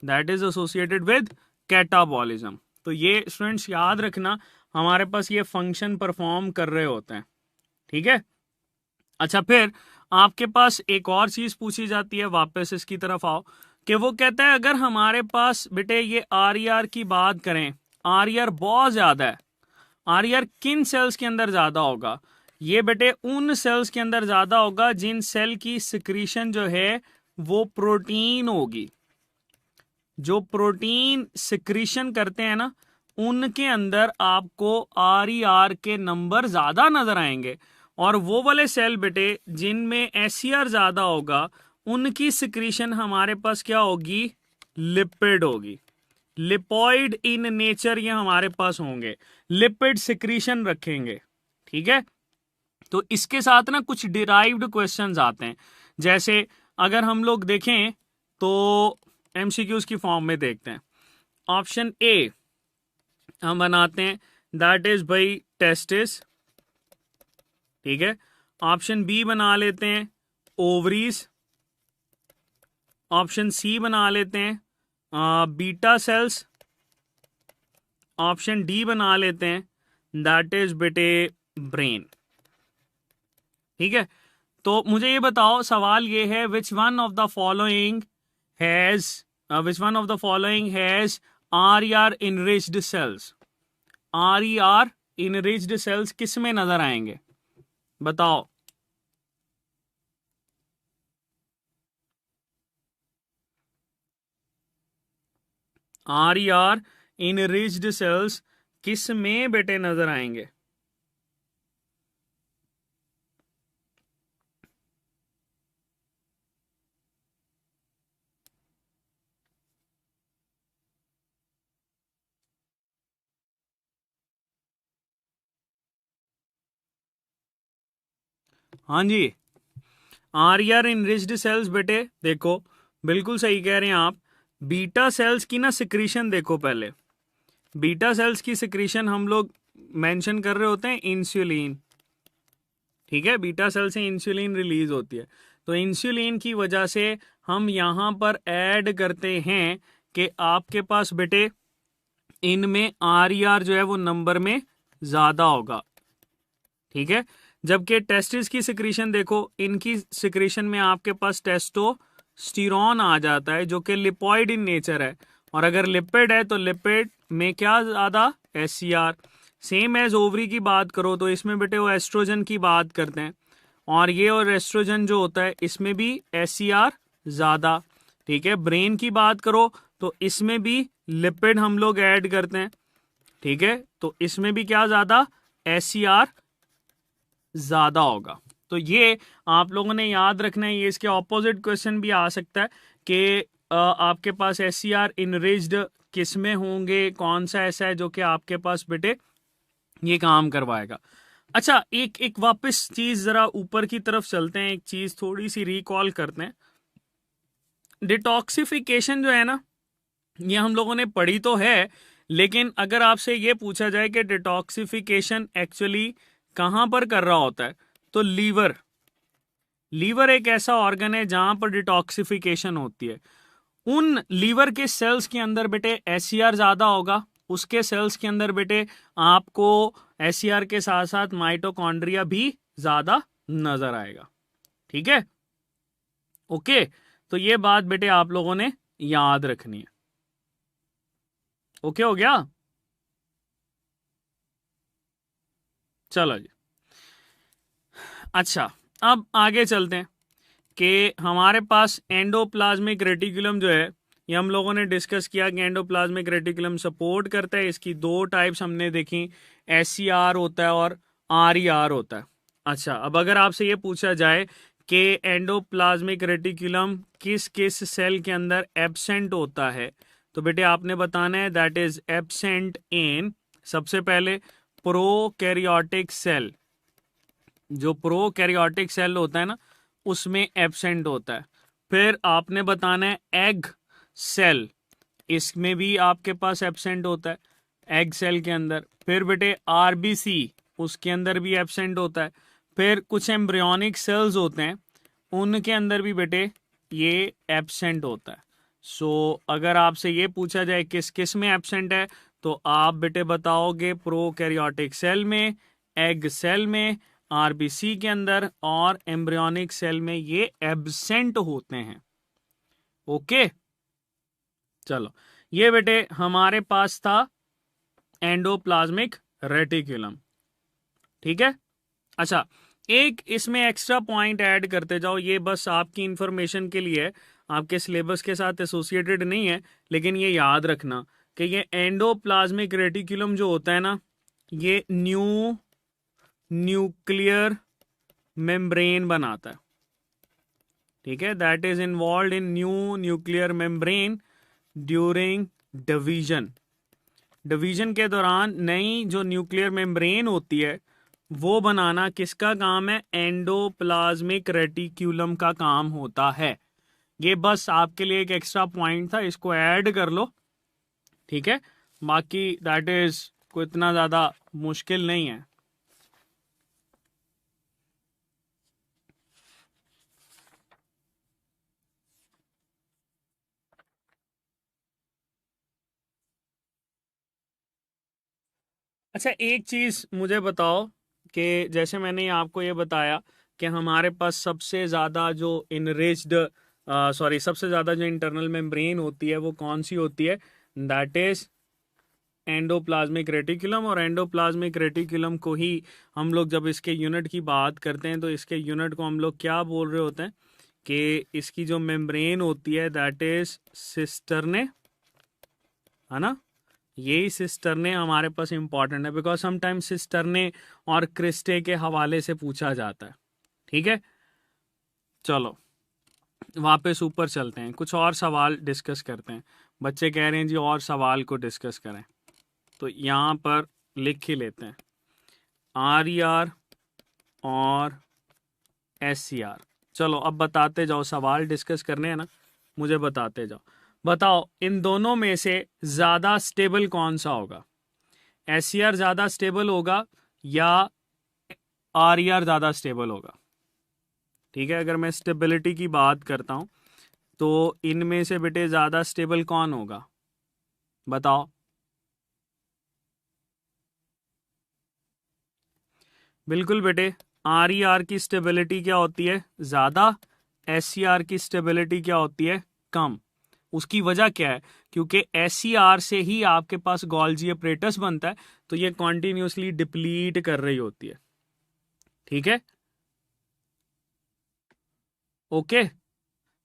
A: that is associated with catabolism. तो ये स्टूडेंट्स याद रखना, हमारे पास ये फंक्शन परफॉर्म कर रहे होते हैं। ठीक है, अच्छा फिर आपके पास एक और चीज पूछी जाती है, वापस इसकी तरफ आओ, कि वो कहता है अगर हमारे पास बेटे ये आर की बात करें, आर बहुत ज्यादा है, आर किन सेल्स के अंदर ज्यादा होगा? ये बेटे उन सेल्स के अंदर ज्यादा होगा जिन सेल की सिक्रीशन जो है वो प्रोटीन होगी। जो प्रोटीन सिक्रीशन करते हैं ना, उनके अंदर आपको आर के नंबर ज्यादा नजर आएंगे। और वो वाले सेल बेटे जिनमें एससीआर ज्यादा होगा, उनकी सिक्रीशन हमारे पास क्या होगी? लिपिड होगी। लिपॉइड इन नेचर ये हमारे पास होंगे, लिपिड सिक्रीशन रखेंगे। ठीक है, तो इसके साथ ना कुछ डिराइव्ड क्वेश्चंस आते हैं। जैसे अगर हम लोग देखें तो एमसीक्यूज की फॉर्म में देखते हैं। ऑप्शन ए हम बनाते हैं, दैट इज बाई टेस्टिस। ठीक है, ऑप्शन बी बना लेते हैं ओवरीज। ऑप्शन सी बना लेते हैं बीटा सेल्स। ऑप्शन डी बना लेते हैं दैट इज बेटे ब्रेन। ठीक है, तो मुझे ये बताओ, सवाल ये है which one of the following has R enriched cells? R enriched cells किस में नजर आएंगे बताओ? आर इनरिच्ड सेल्स किस में बेटे नजर आएंगे? हाँ जी, आर इनरिच्ड सेल्स बेटे देखो बिल्कुल सही कह रहे हैं आप। बीटा सेल्स की ना सिक्रीशन देखो, पहले बीटा सेल्स की सिक्रीशन हम लोग मेंशन कर रहे होते हैं इंसुलिन। ठीक है, बीटा सेल से इंसुलिन रिलीज होती है, तो इंसुलिन की वजह से हम यहां पर ऐड करते हैं कि आपके पास बेटे इनमें आर जो है वो नंबर में ज्यादा होगा। ठीक है, जबकि टेस्टिस की सिक्रीशन देखो, इनकी सिक्रीशन में आपके पास टेस्टोस्टेरोन आ जाता है जो कि लिपॉइड इन नेचर है, और अगर लिपिड है तो लिपिड में क्या ज्यादा? एससीआर। सेम एज ओवरी की बात करो तो इसमें बेटे वो एस्ट्रोजन की बात करते हैं, और ये और एस्ट्रोजन जो होता है इसमें भी एससीआर ज्यादा। ठीक है, ब्रेन की बात करो तो इसमें भी लिपिड हम लोग ऐड करते हैं। ठीक है, तो इसमें भी क्या ज्यादा? एससीआर ज्यादा होगा। तो ये आप लोगों ने याद रखना है। ये इसके ऑपोजिट क्वेश्चन भी आ सकता है कि आपके पास SCR इनरिच्ड किस में होंगे, कौन सा ऐसा है जो कि आपके पास बेटे ये काम करवाएगा। अच्छा, एक एक वापस चीज जरा ऊपर की तरफ चलते हैं, एक चीज थोड़ी सी रिकॉल करते हैं। डिटॉक्सिफिकेशन जो है ना, ये हम लोगों ने पढ़ी तो है, लेकिन अगर आपसे ये पूछा जाए कि डिटॉक्सिफिकेशन एक्चुअली कहां पर कर रहा होता है, तो लीवर एक ऐसा ऑर्गन है जहां पर डिटॉक्सिफिकेशन होती है। उन लीवर के सेल्स के अंदर बेटे SCR ज्यादा होगा, उसके सेल्स के अंदर बेटे आपको SCR के साथ साथ माइटोकॉन्ड्रिया भी ज्यादा नजर आएगा। ठीक है, ओके। तो ये बात बेटे आप लोगों ने याद रखनी है। ओके हो गया, चलो जी। अच्छा, अब आगे चलते हैं कि हमारे पास एंडोप्लाज्मिक रेटिकुलम जो है, ये हम लोगों ने डिस्कस किया कि एंडोप्लाज्मिक रेटिकुलम सपोर्ट करता है। इसकी दो टाइप्स हमने देखी, SCR होता है और RER होता है। अच्छा, अब अगर आपसे ये पूछा जाए कि एंडोप्लाज्मिक रेटिकुलम किस किस सेल के अंदर एब्सेंट होता है, तो बेटे आपने बताना है दैट इज एब्सेंट इन, सबसे पहले प्रोकैरियोटिक सेल। जो प्रोकैरियोटिक सेल होता है ना, उसमें एब्सेंट होता है। फिर आपने बताना है एग सेल, इसमें भी आपके पास एब्सेंट होता है, एग सेल के अंदर। फिर बेटे RBC, उसके अंदर भी एब्सेंट होता है। फिर कुछ एम्ब्रियोनिक सेल्स होते हैं, उनके अंदर भी बेटे ये एब्सेंट होता है। सो अगर आपसे ये पूछा जाए किस किस में एब्सेंट है, तो आप बेटे बताओगे प्रोकैरियोटिक सेल में, एग सेल में, RBC के अंदर और एम्ब्रियोनिक सेल में ये एब्सेंट होते हैं। ओके, चलो, ये बेटे हमारे पास था एंडोप्लाज्मिक रेटिकुलम। ठीक है, अच्छा, एक इसमें एक्स्ट्रा पॉइंट ऐड करते जाओ, ये बस आपकी इंफॉर्मेशन के लिए है, आपके सिलेबस के साथ एसोसिएटेड नहीं है, लेकिन ये याद रखना कि ये एंडोप्लाज्मिक रेटिकुलम जो होता है ना, ये न्यूक्लियर मेम्ब्रेन बनाता है। ठीक है, that is involve in nuclear membrane during division के दौरान नई जो न्यूक्लियर मेम्ब्रेन होती है वो बनाना किसका काम है, एंडोप्लाज्मिक रेटिक्यूलम का काम होता है। ये बस आपके लिए एक एक्स्ट्रा पॉइंट था, इसको ऐड कर लो। ठीक है, बाकी दैट इज कोई इतना ज्यादा मुश्किल नहीं है। अच्छा, एक चीज मुझे बताओ कि जैसे मैंने आपको ये बताया कि हमारे पास सबसे ज्यादा जो सबसे ज्यादा जो इंटरनल मेम्ब्रेन होती है वो कौन सी होती है, दैट इज एंडोप्लाज्मिक रेटिकुलम। और एंडोप्लाज्मिक रेटिकुलम को ही हम लोग जब इसके यूनिट की बात करते हैं तो इसके यूनिट को हम लोग क्या बोल रहे होते हैं कि इसकी जो मेम्ब्रेन होती है दैट इज सिस्टर्ने, है ना। यही सिस्टर्ने हमारे पास इंपॉर्टेंट है बिकॉज समटाइम्स सिस्टर्ने और क्रिस्टे के हवाले से पूछा जाता है। ठीक है, चलो वापस ऊपर चलते हैं, कुछ और सवाल डिस्कस करते हैं। बच्चे कह रहे हैं जी और सवाल को डिस्कस करें, तो यहाँ पर लिख ही लेते हैं RER और SCR। चलो अब बताते जाओ, सवाल डिस्कस करने हैं ना, मुझे बताते जाओ। बताओ इन दोनों में से ज्यादा स्टेबल कौन सा होगा, SCR ज्यादा स्टेबल होगा या RER ज्यादा स्टेबल होगा। ठीक है, अगर मैं स्टेबिलिटी की बात करता हूं तो इनमें से बेटे ज्यादा स्टेबल कौन होगा, बताओ। बिल्कुल बेटे, RER की स्टेबिलिटी क्या होती है, ज्यादा, SCR की स्टेबिलिटी क्या होती है, कम। उसकी वजह क्या है, क्योंकि SCR से ही आपके पास गोल्जी अपरेटस बनता है, तो ये कॉन्टिन्यूसली डिप्लीट कर रही होती है। ठीक है, ओके।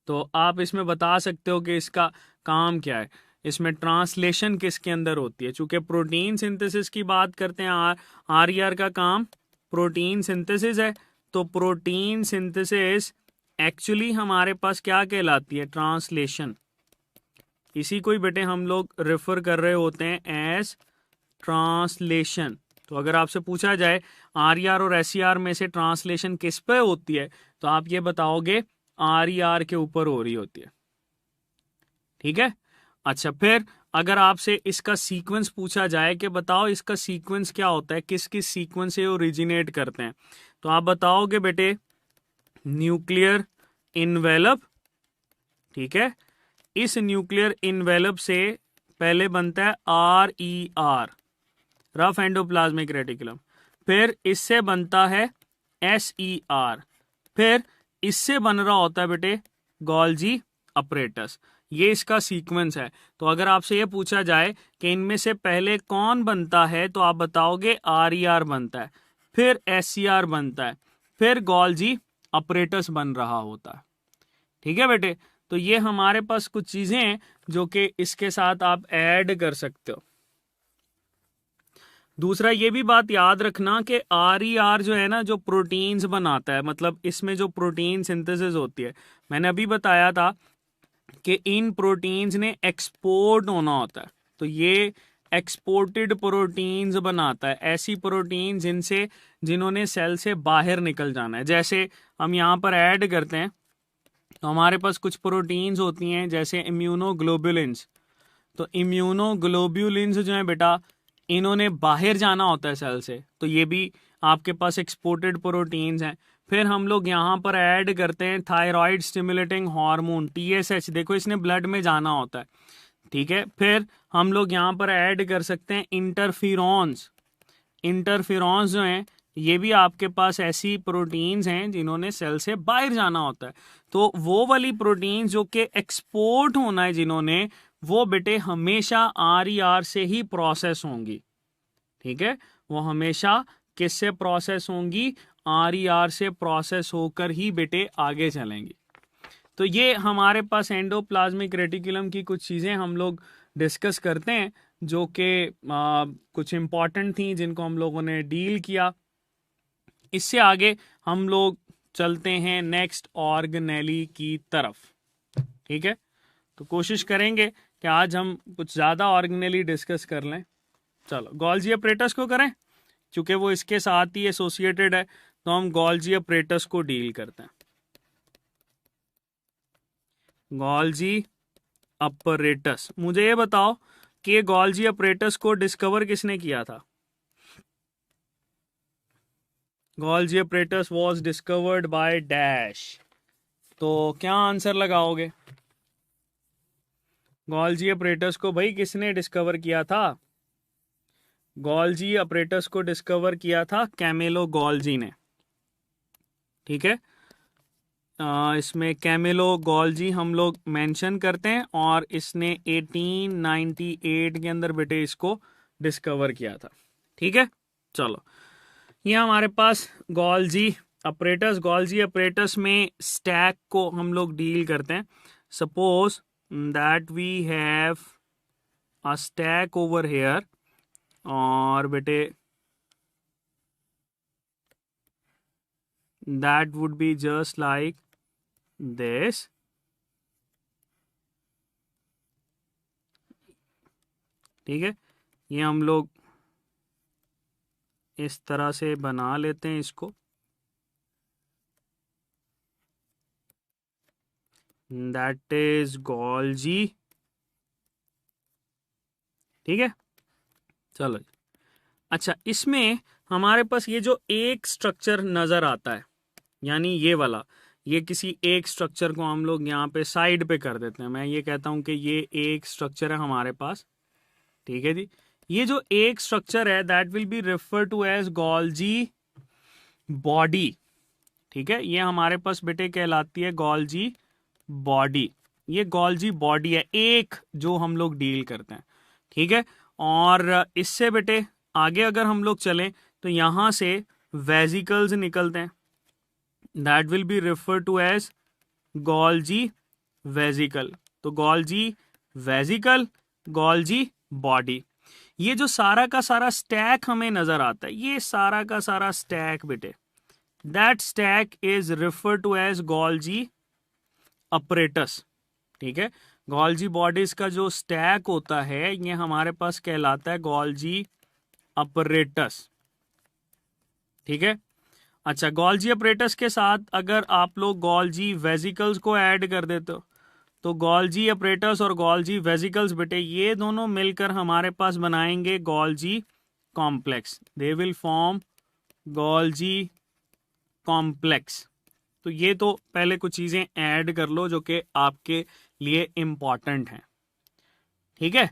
A: तो आप इसमें बता सकते हो कि इसका काम क्या है, इसमें ट्रांसलेशन किसके अंदर होती है। चूंकि प्रोटीन सिंथेसिस की बात करते हैं, RER का काम प्रोटीन सिंथेसिस है, तो प्रोटीन सिंथेसिस एक्चुअली हमारे पास क्या कहलाती है? ट्रांसलेशन। इसी को ही बेटे हम लोग रेफर कर रहे होते हैं एज ट्रांसलेशन। तो अगर आपसे पूछा जाए आर और एस में से ट्रांसलेशन किस पे होती है, तो आप ये बताओगे आर के ऊपर हो रही होती है। ठीक है। अच्छा, फिर अगर आपसे इसका सीक्वेंस पूछा जाए कि बताओ इसका सीक्वेंस क्या होता है, किस किस सीक्वेंस से ओरिजिनेट करते हैं, तो आप बताओगे बेटे न्यूक्लियर इनवेलप। ठीक है। इस न्यूक्लियर इनवेलप से पहले बनता है RER, रफ एंडोप्लाज्मिक रेटिकुलम। फिर इससे बनता है SER। फिर इससे बन रहा होता है बेटे गोल्जी अपरेटस। ये इसका सीक्वेंस है। तो अगर आपसे ये पूछा जाए कि इनमें से पहले कौन बनता है, तो आप बताओगे RER बनता है, फिर SER बनता है, फिर गोल्जी अपरेटस बन रहा होता है। ठीक है बेटे। तो ये हमारे पास कुछ चीजें हैं जो कि इसके साथ आप ऐड कर सकते हो। दूसरा ये भी बात याद रखना कि RER जो है ना, जो प्रोटीन्स बनाता है, मतलब इसमें जो प्रोटीन सिंथेसिस होती है, मैंने अभी बताया था कि इन प्रोटीन्स ने एक्सपोर्ट होना होता है। तो ये एक्सपोर्टेड प्रोटीन्स बनाता है, ऐसी प्रोटीन जिन्होंने सेल से बाहर निकल जाना है। जैसे हम यहाँ पर ऐड करते हैं, तो हमारे पास कुछ प्रोटीन्स होती हैं जैसे इम्यूनोग्लोबुलिन्स। तो इम्यूनोग्लोबुलिन्स जो है बेटा, इन्होंने बाहर जाना होता है सेल से, तो ये भी आपके पास एक्सपोर्टेड प्रोटीन्स हैं। फिर हम लोग यहाँ पर ऐड करते हैं थायराइड स्टिमुलेटिंग हार्मोन TSH। देखो इसने ब्लड में जाना होता है। ठीक है। फिर हम लोग यहाँ पर ऐड कर सकते हैं इंटरफिरॉन्स। इंटरफिरॉन्स जो हैं, ये भी आपके पास ऐसी प्रोटीन्स हैं जिन्होंने सेल से बाहर जाना होता है। तो वो वाली प्रोटीन्स जो कि एक्सपोर्ट होना है जिन्होंने, वो बेटे हमेशा RER से ही प्रोसेस होंगी। ठीक है। वो हमेशा किससे प्रोसेस होंगी? RER से प्रोसेस होकर ही बेटे आगे चलेंगी। तो ये हमारे पास एंडोप्लाज्मिक रेटिकुलम की कुछ चीज़ें हम लोग डिस्कस करते हैं जो कि कुछ इम्पॉर्टेंट थी, जिनको हम लोगों ने डील किया। इससे आगे हम लोग चलते हैं नेक्स्ट ऑर्गेनेली की तरफ। ठीक है। तो कोशिश करेंगे कि आज हम कुछ ज़्यादा ऑर्गेनेली डिस्कस कर लें। चलो गोल्जी अपरेटस को करें, क्योंकि वो इसके साथ ही एसोसिएटेड है, तो हम गोल्जी अपरेटस को डील करते हैं। गोल्जी अपरेटस, मुझे ये बताओ कि गोल्जी अपरेटस को डिस्कवर किसने किया था? Golgi apparatus was discovered by dash. तो क्या आंसर लगाओगे? गोल्जी अपरेटस को भाई किसने डिस्कवर किया था? गोल्जी अपरेटस को डिस्कवर किया था कैमिलो गोल्जी ने। ठीक है। इसमें कैमिलो गोल्जी हम लोग मेंशन करते हैं, और इसने 1898 के अंदर बेटे इसको डिस्कवर किया था। ठीक है। चलो, ये हमारे पास गोल्जी अपरेटस। गोल्जी अपरेटस में स्टैक को हम लोग डील करते हैं। Suppose that we have a stack over here, और बेटे that would be just like this। ठीक है। ये हम लोग इस तरह से बना लेते हैं इसको। That is Golgi. ठीक है। चलो, अच्छा, इसमें हमारे पास ये जो एक स्ट्रक्चर नजर आता है, यानी ये वाला, ये किसी एक स्ट्रक्चर को हम लोग यहाँ पे साइड पे कर देते हैं। मैं ये कहता हूं कि ये एक स्ट्रक्चर है हमारे पास। ठीक है जी। ये जो एक स्ट्रक्चर है that will be refer to as Golgi body. ठीक है। ये हमारे पास बेटे कहलाती है गोल्जी बॉडी। ये गोल्जी बॉडी है एक जो हम लोग डील करते हैं। ठीक है। और इससे बेटे आगे अगर हम लोग चलें तो यहां से वेजिकल्स निकलते हैं, that will be refer to as Golgi vesicle. तो गोल्जी वेजिकल, गोल्जी बॉडी। ये जो सारा का सारा स्टैक हमें नजर आता है, ये सारा का सारा स्टैक बेटे that stack is refer to as Golgi apparatus. ठीक है, गोल्जी बॉडीज का जो स्टैक होता है ये हमारे पास कहलाता है गोल्जी अपरेटस। ठीक है, अच्छा, गोल्जी अपरेटस के साथ अगर आप लोग गोल्जी वेजिकल्स को ऐड कर देते हो तो गोल्जी अपरेटस और गोल्जी वेजिकल्स बेटे ये दोनों मिलकर हमारे पास बनाएंगे Golgi complex. They will form Golgi complex. तो ये तो पहले कुछ चीजें ऐड कर लो जो कि आपके लिए इंपॉर्टेंट हैं। ठीक है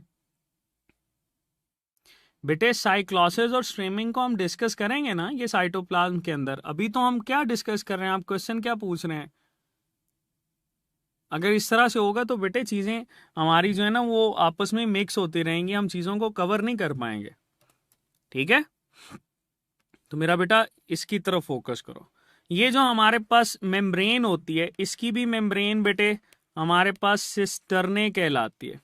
A: बेटे, साइक्लोसिस और स्ट्रीमिंग को हम डिस्कस करेंगे ना ये साइटोप्लाज्म के अंदर। अभी तो हम क्या डिस्कस कर रहे हैं, आप क्वेश्चन क्या पूछ रहे हैं? अगर इस तरह से होगा तो बेटे चीजें हमारी जो है ना वो आपस में मिक्स होती रहेंगी, हम चीजों को कवर नहीं कर पाएंगे। ठीक है, तो मेरा बेटा इसकी तरफ फोकस करो। ये जो हमारे पास मेम्ब्रेन होती है, इसकी भी मेम्ब्रेन बेटे हमारे पास सिस्टर्ने कहलाती है।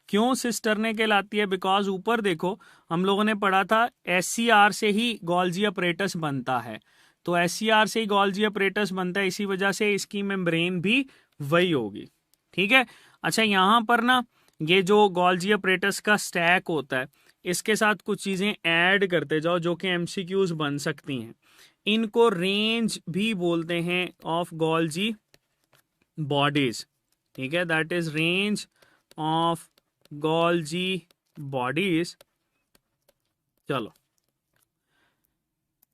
A: क्यों सिस्टर्ने कहलाती है? बिकॉज ऊपर देखो हम लोगों ने पढ़ा था SCR से ही गोल्जी अपरेटस बनता है, तो SCR से ही गोल्जी अपरेटस बनता है, इसी वजह से इसकी मेम्ब्रेन भी वही होगी। ठीक है, अच्छा यहाँ पर ना ये जो गोल्जी अपरेटस का स्टैक होता है इसके साथ कुछ चीजें ऐड करते जाओ जो कि MCQs बन सकती हैं। इनको रेंज भी बोलते हैं ऑफ गोल्जी बॉडीज। ठीक है, that is range of Golgi bodies. चलो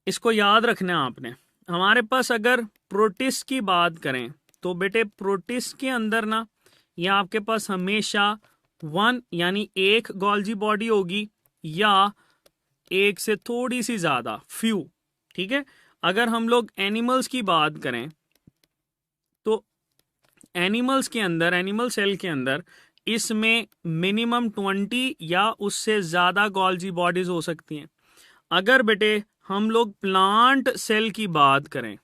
A: इसको याद रखना है आपने। हमारे पास अगर प्रोटिस्ट की बात करें तो बेटे प्रोटिस्ट के अंदर ना ये आपके पास हमेशा 1 यानी एक गोल्जी बॉडी होगी या एक से थोड़ी सी ज्यादा फ्यू। ठीक है, अगर हम लोग एनिमल्स की बात करें तो एनिमल्स के अंदर, एनिमल सेल के अंदर इसमें मिनिमम 20 या उससे ज्यादा गोल्जी बॉडीज हो सकती हैं। अगर बेटे हम लोग प्लांट सेल की बात करें,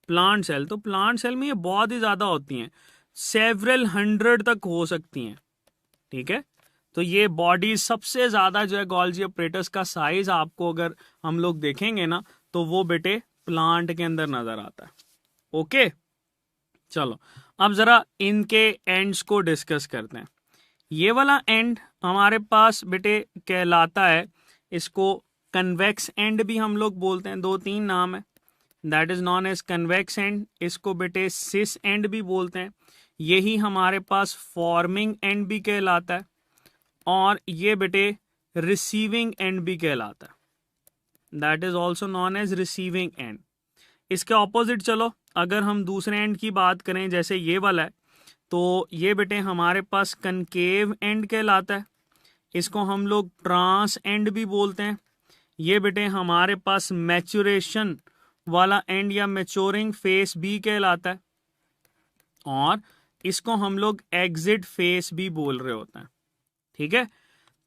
A: प्लांट सेल, तो प्लांट सेल में ये बहुत ही ज्यादा होती हैं, सेवरल 100 तक हो सकती हैं। ठीक है, तो ये बॉडी सबसे ज्यादा जो है गोल्जी अपरेटस का साइज आपको अगर हम लोग देखेंगे ना तो वो बेटे प्लांट के अंदर नजर आता है। ओके, चलो अब जरा इनके एंड्स को डिस्कस करते हैं। ये वाला एंड हमारे पास बेटे कहलाता है, इसको कन्वेक्स एंड भी हम लोग बोलते हैं, 2-3 नाम है। That is known as convex end. इसको बेटे सिस एंड भी बोलते हैं। यही हमारे पास फॉर्मिंग एंड भी कहलाता है और ये बेटे रिसीविंग एंड भी कहलाता है। That is also known as receiving end. इसके ऑपोजिट चलो अगर हम दूसरे एंड की बात करें जैसे ये वाला है तो ये बेटे हमारे पास कनकेव एंड कहलाता है। इसको हम लोग ट्रांस एंड भी बोलते हैं। ये बेटे हमारे पास मैच्योरेशन वाला एंड या मैच्योरिंग फेस भी कहलाता है और इसको हम लोग एग्जिट फेस भी बोल रहे होते हैं। ठीक है,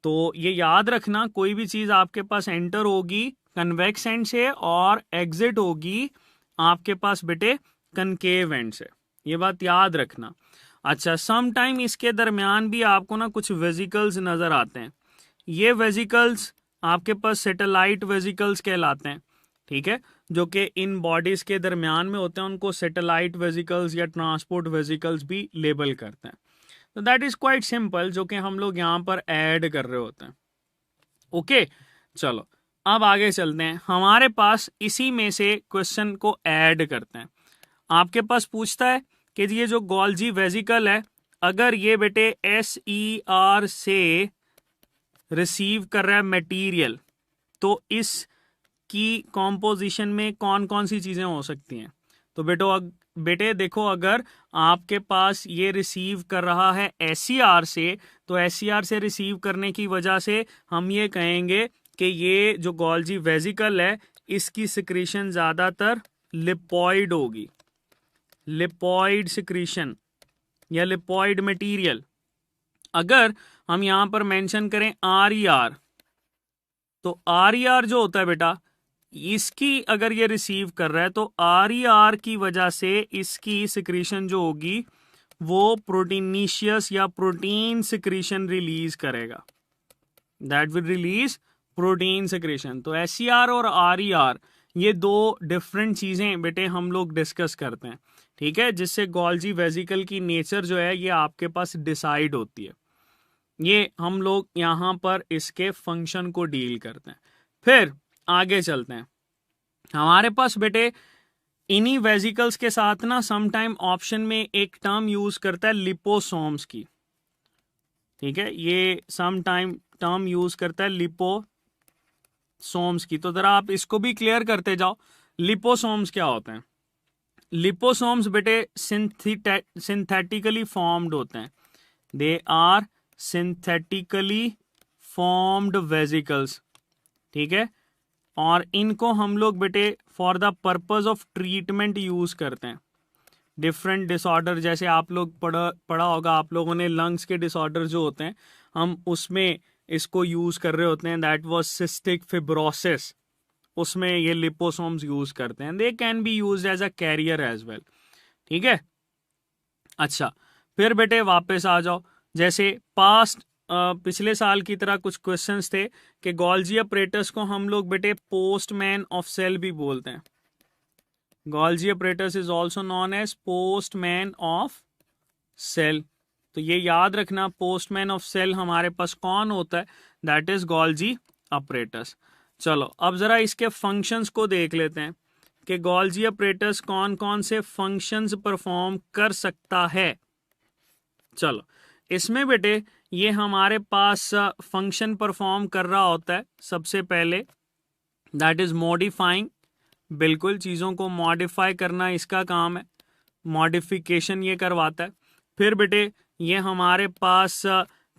A: तो ये याद रखना, कोई भी चीज आपके पास एंटर होगी कन्वेक्स एंड से और एग्जिट होगी आपके पास बेटे कनकेव एंड से, ये बात याद रखना। अच्छा, सम टाइम इसके दरमियान भी आपको ना कुछ वेजिकल्स नजर आते हैं। ये वेजिकल्स आपके पास सैटेलाइट वेजिकल्स कहलाते हैं। ठीक है, जो कि इन बॉडीज के दरमियान में होते हैं, उनको सैटेलाइट वेजिकल्स या ट्रांसपोर्ट वेजिकल्स भी लेबल करते हैं। तो दैट इज क्वाइट सिंपल, जो कि हम लोग यहाँ पर ऐड कर रहे होते हैं। ओके, चलो अब आगे चलते हैं। हमारे पास इसी में से क्वेश्चन को ऐड करते हैं। आपके पास पूछता है कि ये जो गोल्जी वेजिकल है अगर ये बेटे SER से रिसीव कर रहा है मटेरियल तो इसकी कॉम्पोजिशन में कौन कौन सी चीजें हो सकती हैं? तो बेटे देखो, अगर आपके पास ये रिसीव कर रहा है SCR से तो SCR से रिसीव करने की वजह से हम ये कहेंगे कि ये जो गोल्जी वेजिकल है इसकी सिक्रीशन ज्यादातर लिपॉइड होगी, लिपॉइड सिक्रीशन या लिपॉइड मटेरियल। अगर हम यहां पर मेंशन करें RER तो RER जो होता है बेटा इसकी अगर ये रिसीव कर रहा है तो RER की वजह से इसकी सिक्रीशन जो होगी वो प्रोटीनीशियस या प्रोटीन सिक्रीशन रिलीज करेगा। That will release protein secretion. तो SCR और RER ये दो डिफरेंट चीज़ें बेटे हम लोग डिस्कस करते हैं, ठीक है, जिससे गोल्जी वेसिकल की नेचर जो है ये आपके पास डिसाइड होती है। ये हम लोग यहाँ पर इसके फंक्शन को डील करते हैं। फिर आगे चलते हैं। हमारे पास बेटे इन्हीं वेसिकल्स के साथ ना सम टाइम ऑप्शन में एक टर्म यूज करता है लिपोसोम्स की, ठीक है, ये सम टाइम टर्म यूज करता है लिपोसोम्स की। तो जरा आप इसको भी क्लियर करते जाओ, लिपोसोम्स क्या होते हैं। लिपोसोम्स बेटे सिंथेटिकली फॉर्म्ड होते हैं, they are synthetically formed vesicles, ठीक है, और इनको हम लोग बेटे for the purpose of treatment use करते हैं। डिफरेंट डिसऑर्डर, जैसे आप लोग पढ़ा होगा आप लोगों ने, लंग्स के डिसऑर्डर जो होते हैं हम उसमें इसको यूज कर रहे होते हैं, दैट वाज सिस्टिक फिब्रोसिस, उसमें ये लिपोसोम्स यूज करते हैं। They can be use as a carrier as well, ठीक है। अच्छा, फिर बेटे वापस आ जाओ, जैसे पास्ट पिछले साल की तरह कुछ क्वेश्चंस थे कि गोल्जी अपरेटस को हम लोग बेटे पोस्टमैन ऑफ सेल भी बोलते हैं। Golgi apparatus is also known as postman of cell. तो ये याद रखना, पोस्टमैन ऑफ सेल हमारे पास कौन होता है, दैट इज गोल्जी अपरेटस। चलो अब जरा इसके फंक्शंस को देख लेते हैं कि गोल्जी अपरेटस कौन कौन से फंक्शंस परफॉर्म कर सकता है। चलो इसमें बेटे ये हमारे पास फंक्शन परफॉर्म कर रहा होता है सबसे पहले, दैट इज मॉडिफाइंग, बिल्कुल चीज़ों को मॉडिफाई करना इसका काम है, मॉडिफिकेशन ये करवाता है। फिर बेटे ये हमारे पास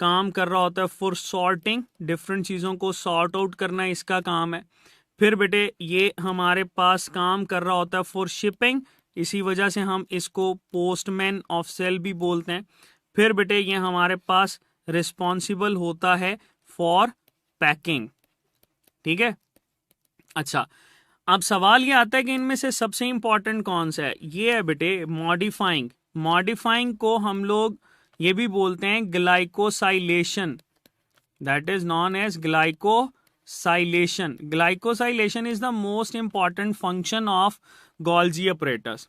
A: काम कर रहा होता है फॉर सॉर्टिंग, डिफरेंट चीज़ों को सॉर्ट आउट करना इसका काम है। फिर बेटे ये हमारे पास काम कर रहा होता है फॉर शिपिंग, इसी वजह से हम इसको पोस्टमैन ऑफ सेल भी बोलते हैं। फिर बेटे ये हमारे पास रिस्पॉन्सिबल होता है फॉर पैकिंग, ठीक है। अच्छा, अब सवाल ये आता है कि इनमें से सबसे इंपॉर्टेंट कौन सा है। ये है बेटे मॉडिफाइंग। मॉडिफाइंग को हम लोग ये भी बोलते हैं glycosylation, that is known as glycosylation. Glycosylation is the most important function of Golgi apparatus,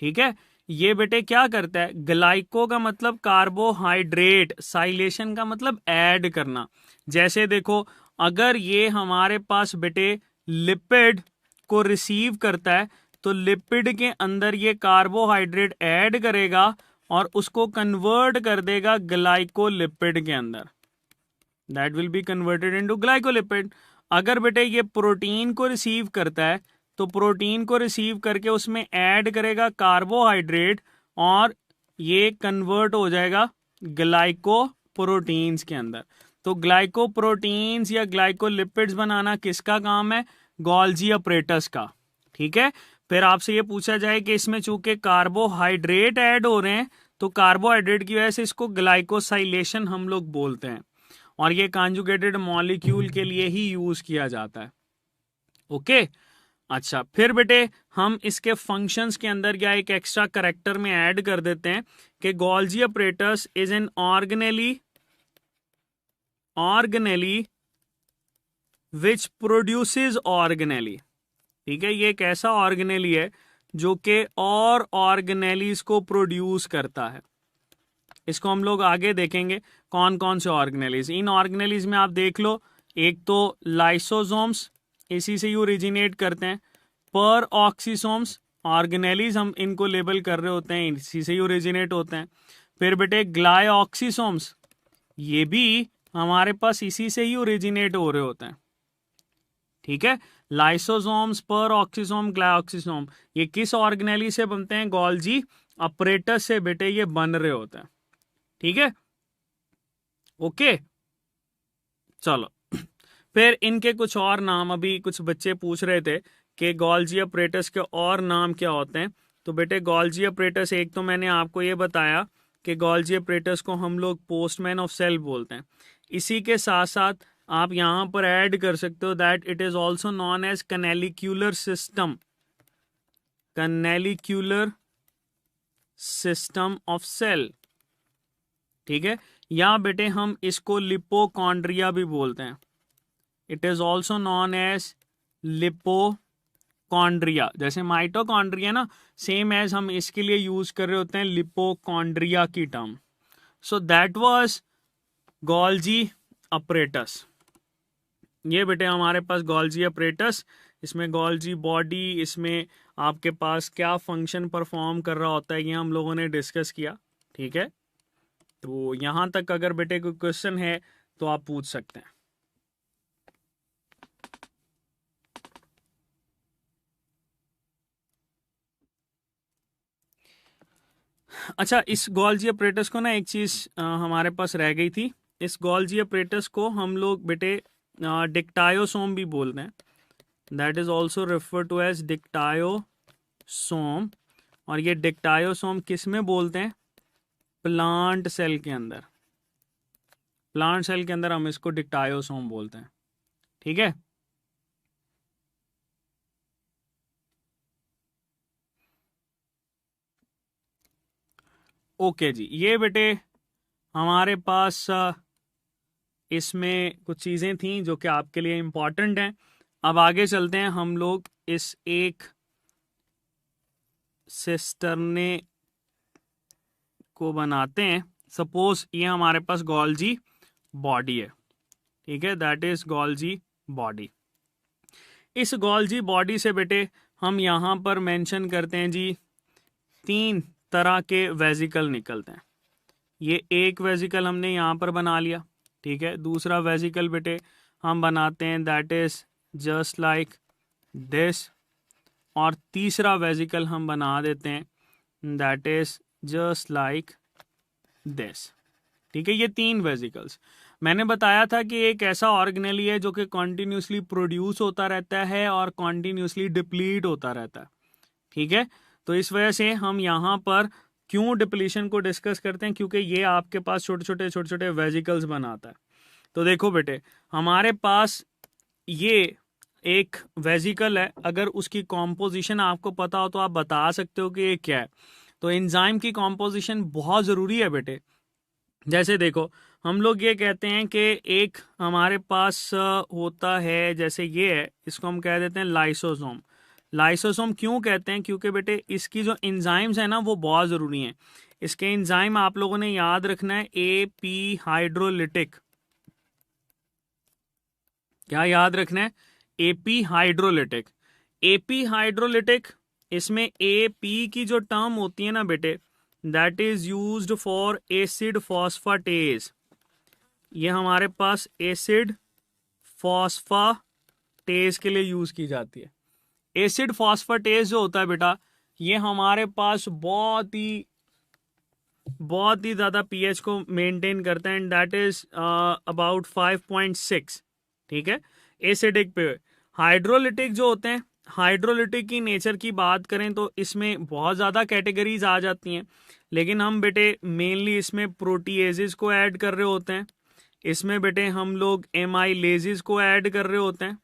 A: ठीक है। ये बेटे क्या करता है, ग्लाइको का मतलब कार्बोहाइड्रेट, साइलेशन का मतलब ऐड करना। जैसे देखो, अगर ये हमारे पास बेटे लिपिड को रिसीव करता है तो लिपिड के अंदर ये कार्बोहाइड्रेट ऐड करेगा और उसको कन्वर्ट कर देगा ग्लाइकोलिपिड के अंदर, that will be converted into glycolipid. अगर बेटे ये प्रोटीन को रिसीव करता है तो प्रोटीन को रिसीव करके उसमें ऐड करेगा कार्बोहाइड्रेट और ये कन्वर्ट हो जाएगा ग्लाइकोप्रोटीन्स के अंदर। तो ग्लाइकोप्रोटीन्स या ग्लाइकोलिपिड्स बनाना किसका काम है, गोल्जी अपरेटस का, ठीक है। फिर आपसे ये पूछा जाए कि इसमें चूंकि कार्बोहाइड्रेट ऐड हो रहे हैं तो कार्बोहाइड्रेट की वजह से इसको ग्लाइकोसाइलेशन हम लोग बोलते हैं और ये कॉन्जुगेटेड मॉलिक्यूल के लिए ही यूज किया जाता है, ओके। अच्छा, फिर बेटे हम इसके फंक्शंस के अंदर या एक एक्स्ट्रा करेक्टर में ऐड कर देते हैं कि Golgi apparatus is an organelle which produces organelle, ठीक है। ये एक ऐसा ऑर्गेनेली है जो कि और ऑर्गेनेलीज को प्रोड्यूस करता है। इसको हम लोग आगे देखेंगे कौन कौन से ऑर्गेनेलीज। इन ऑर्गेनेलीज में आप देख लो, एक तो लाइसोसोम्स, इसी से ही ओरिजिनेट करते हैं। पर ऑक्सीसोम्स, ऑर्गेनेलीज हम इनको लेबल कर रहे होते हैं, इसी से ही ओरिजिनेट होते हैं। फिर बेटे ग्लाइऑक्सीसोम्स, ये भी हमारे पास इसी से ही ओरिजिनेट हो रहे होते हैं, ठीक है। लाइसोसोम्स, पर ऑक्सीसोम, ग्लाइऑक्सीसोम, ये किस ऑर्गेनेली से बनते हैं, गोल्जी अपरेटस से बेटे ये बन रहे होते हैं, ठीक है, ओके। चलो फिर इनके कुछ और नाम, अभी कुछ बच्चे पूछ रहे थे कि गोल्जी अपरेटस के और नाम क्या होते हैं। तो बेटे गोल्जी अपरेटस, एक तो मैंने आपको ये बताया कि गोल्जी अपरेटस को हम लोग पोस्टमैन ऑफ सेल बोलते हैं। इसी के साथ साथ आप यहां पर ऐड कर सकते हो that it is also known as canalicular system, canalicular system of cell, ठीक है। या बेटे हम इसको लिपोकॉन्ड्रिया भी बोलते हैं, it is also known as lipochondria, chondria, जैसे माइटोकॉन्ड्रिया ना, सेम एज हम इसके लिए यूज कर रहे होते हैं लिपोकॉन्ड्रिया की term. So that was Golgi apparatus. ये बेटे हमारे पास गोल्जी अपरेटस, इसमें गोल्जी बॉडी, इसमें आपके पास क्या फंक्शन परफॉर्म कर रहा होता है ये हम लोगों ने डिस्कस किया. ठीक है, तो यहां तक अगर बेटे कोई क्वेश्चन है तो आप पूछ सकते हैं. अच्छा, इस गोल्जी अपरेटस को ना एक चीज हमारे पास रह गई थी. इस गोल्जी अपरेटस को हम लोग बेटे डिक्टायोसोम भी बोलते हैं. That is also refer to as dictyosome. और ये डिक्टायोसोम किस में बोलते हैं? प्लांट सेल के अंदर. प्लांट सेल के अंदर हम इसको डिक्टायोसोम बोलते हैं. ठीक है, ओके जी. ये बेटे हमारे पास इसमें कुछ चीज़ें थी जो कि आपके लिए इम्पॉर्टेंट हैं. अब आगे चलते हैं हम लोग इस एक सिस्टर्ने को बनाते हैं. सपोज ये हमारे पास गोल्जी बॉडी है. ठीक है, दैट इज गोल्जी बॉडी. इस गोल्जी बॉडी से बेटे हम यहाँ पर मेंशन करते हैं जी 3 तरह के वेजिकल निकलते हैं. ये एक वेजिकल हमने यहाँ पर बना लिया. ठीक है, दूसरा वेजिकल बेटे हम बनाते हैं that is just like this. और तीसरा वेजिकल हम बना देते हैं that is just like this. ठीक है, ये 3 वेजिकल्स. मैंने बताया था कि एक ऐसा ऑर्गेनेली है जो कि कॉन्टिन्यूसली प्रोड्यूस होता रहता है और कॉन्टिन्यूसली डिप्लीट होता रहता है. ठीक है, तो इस वजह से हम यहाँ पर क्यों डिप्लीशन को डिस्कस करते हैं, क्योंकि ये आपके पास छोटे छोटे वेजिकल्स बनाता है. तो देखो बेटे, हमारे पास ये एक वेजिकल है, अगर उसकी कॉम्पोजिशन आपको पता हो तो आप बता सकते हो कि ये क्या है. तो एंजाइम की कॉम्पोजिशन बहुत ज़रूरी है बेटे. जैसे देखो, हम लोग ये कहते हैं कि एक हमारे पास होता है, जैसे ये है, इसको हम कह देते हैं लाइसोसोम. लाइसोसोम क्यों कहते हैं? क्योंकि बेटे इसकी जो एंजाइम्स है ना वो बहुत ज़रूरी हैं. इसके एंजाइम आप लोगों ने याद रखना है एपी हाइड्रोलिटिक. क्या याद रखना है? AP hydrolytic. एपी हाइड्रोलिटिक, इसमें एपी की जो टर्म होती है ना बेटे, that is used for acid phosphatase. ये हमारे पास एसिड फॉस्फेटेज के लिए यूज की जाती है. एसिड फॉस्फेटेज जो होता है बेटा, ये हमारे पास बहुत ही ज़्यादा पीएच को मेंटेन करता है एंड दैट इज अबाउट 5.6. ठीक है, एसिडिक पे. हाइड्रोलिटिक जो होते हैं, हाइड्रोलिटिक की नेचर की बात करें तो इसमें बहुत ज़्यादा कैटेगरीज आ जाती हैं, लेकिन हम बेटे मेनली इसमें प्रोटीएजेस को ऐड कर रहे होते हैं. इसमें बेटे हम लोग एमाइलेजेस को ऐड कर रहे होते हैं.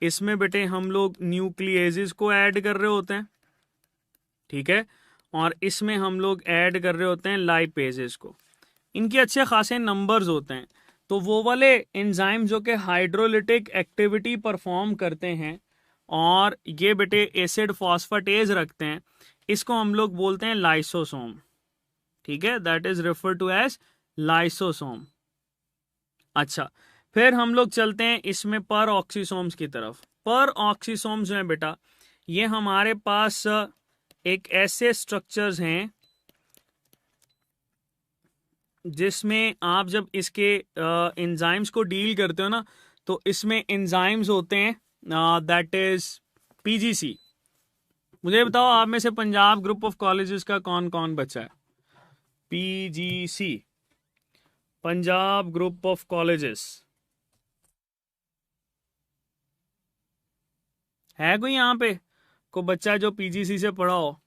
A: इसमें बेटे हम लोग न्यूक्लिएजेस को ऐड कर रहे होते हैं. ठीक है, और इसमें हम लोग ऐड कर रहे होते हैं लाइपेजेस को. इनके अच्छे खासे नंबर्स होते हैं. तो वो वाले एंजाइम जो कि हाइड्रोलिटिक एक्टिविटी परफॉर्म करते हैं और ये बेटे एसिड फॉस्फेटेज रखते हैं, इसको हम लोग बोलते हैं लाइसोसोम. ठीक है, that is refer to as lysosome. अच्छा, फिर हम लोग चलते हैं इसमें पर ऑक्सीसोम्स की तरफ. पर ऑक्सीसोम्स जो है बेटा, ये हमारे पास एक ऐसे स्ट्रक्चर्स हैं जिसमें आप जब इसके एंजाइम्स को डील करते हो ना, तो इसमें एंजाइम्स होते हैं दैट इज पीजीसी. मुझे बताओ आप में से पंजाब ग्रुप ऑफ कॉलेजेस का कौन कौन बचा है? PGC, Punjab group of colleges. है कोई यहाँ पे को बच्चा जो पीजीसी से पढ़ा हो?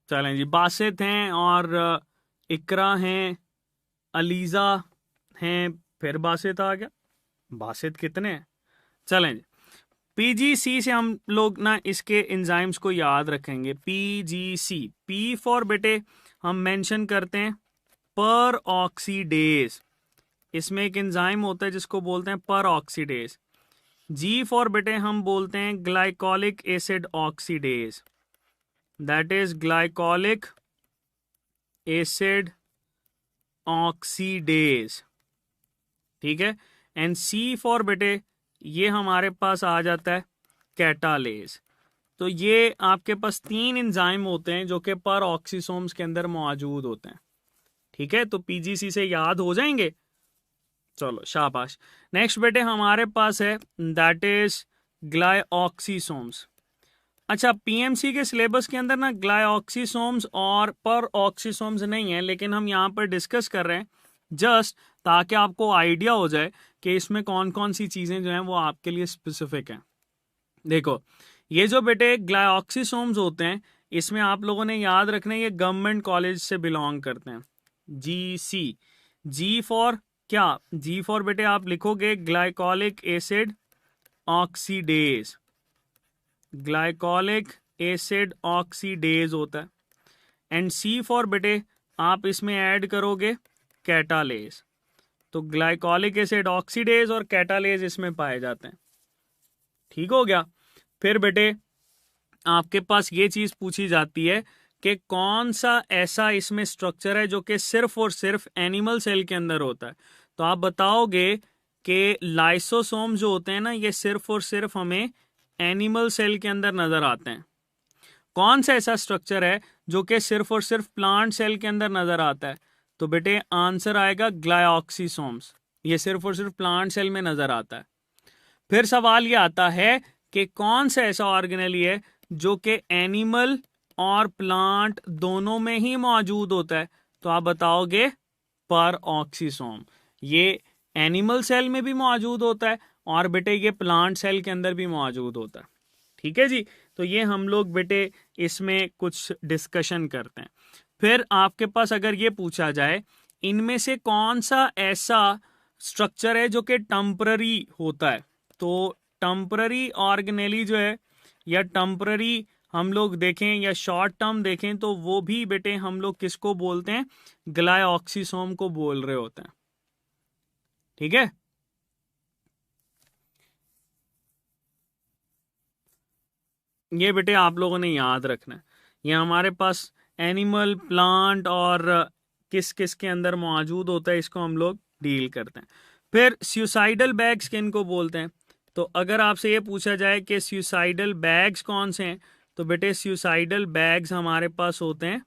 A: चलें जी, बासित हैं और इकरा हैं, अलीजा हैं, फिर बासित आ गया. बासित कितने हैं? चलें जी, पीजीसी से हम लोग ना इसके एंजाइम्स को याद रखेंगे. पीजीसी, पी फॉर बेटे हम मेंशन करते हैं पर ऑक्सीडेज. इसमें एक एंजाइम होता है जिसको बोलते हैं पर ऑक्सीडेज। जी फॉर बेटे हम बोलते हैं glycolic acid oxidase, that is glycolic acid oxidase, ठीक है। एंड सी फॉर बेटे ये हमारे पास आ जाता है कैटालेज। तो ये आपके पास 3 एंजाइम होते हैं जो कि पर ऑक्सीसोम्स के अंदर मौजूद होते हैं, ठीक है। तो पीजीसी से याद हो जाएंगे, चलो शाबाश। नेक्स्ट बेटे हमारे पास है दैट इज ग्लाइऑक्सीसोम्स। अच्छा, पीएमसी के सिलेबस के अंदर ना ग्लाइऑक्सीसोम्स और पर ऑक्सीसोम्स नहीं है, लेकिन हम यहाँ पर डिस्कस कर रहे हैं जस्ट ताकि आपको आइडिया हो जाए कि इसमें कौन कौन सी चीजें जो हैं वो आपके लिए स्पेसिफिक हैं। देखो, ये जो बेटे ग्लाइऑक्सीसोम्स होते हैं इसमें आप लोगों ने याद रखना है ये गवर्नमेंट कॉलेज से बिलोंग करते हैं। GC, जी फॉर क्या, जी फॉर बेटे आप लिखोगे glycolic acid oxidase, glycolic acid oxidase होता है। एंड सी फॉर बेटे आप इसमें ऐड करोगे कैटालेज। तो ग्लाइकोलिक एसिड ऑक्सीडेज और कैटालेज इसमें पाए जाते हैं, ठीक हो गया। फिर बेटे आपके पास ये चीज पूछी जाती है कि कौन सा ऐसा इसमें स्ट्रक्चर है जो कि सिर्फ और सिर्फ एनिमल सेल के अंदर होता है। तो आप बताओगे कि लाइसोसोम जो होते हैं ना ये सिर्फ और सिर्फ हमें एनिमल सेल के अंदर नजर आते हैं। कौन सा ऐसा स्ट्रक्चर है जो कि सिर्फ और सिर्फ प्लांट सेल के अंदर नजर आता है? तो बेटे आंसर आएगा ग्लाइऑक्सीसोम्स, ये सिर्फ और सिर्फ प्लांट सेल में नजर आता है। फिर सवाल ये आता है कि कौन सा ऐसा ऑर्गेनेली है जो कि एनिमल और प्लांट दोनों में ही मौजूद होता है? तो आप बताओगे पर ऑक्सीसोम, ये एनिमल सेल में भी मौजूद होता है और बेटे ये प्लांट सेल के अंदर भी मौजूद होता है, ठीक है जी। तो ये हम लोग बेटे इसमें कुछ डिस्कशन करते हैं। फिर आपके पास अगर ये पूछा जाए इनमें से कौन सा ऐसा स्ट्रक्चर है जो कि टेम्पररी होता है, तो टेम्पररी ऑर्गेनेली जो है या टेम्पररी हम लोग देखें या शॉर्ट टर्म देखें तो वो भी बेटे हम लोग किसको बोलते हैं? ग्लाइऑक्सीसोम को बोल रहे होते हैं, ठीक है। ये बेटे आप लोगों ने याद रखना है, ये हमारे पास एनिमल, प्लांट और किस किस के अंदर मौजूद होता है इसको हम लोग डील करते हैं। फिर सुसाइडल बैग्स किन को बोलते हैं? तो अगर आपसे ये पूछा जाए कि सुसाइडल बैग्स कौन से हैं, तो बेटे सुसाइडल बैग्स हमारे पास होते हैं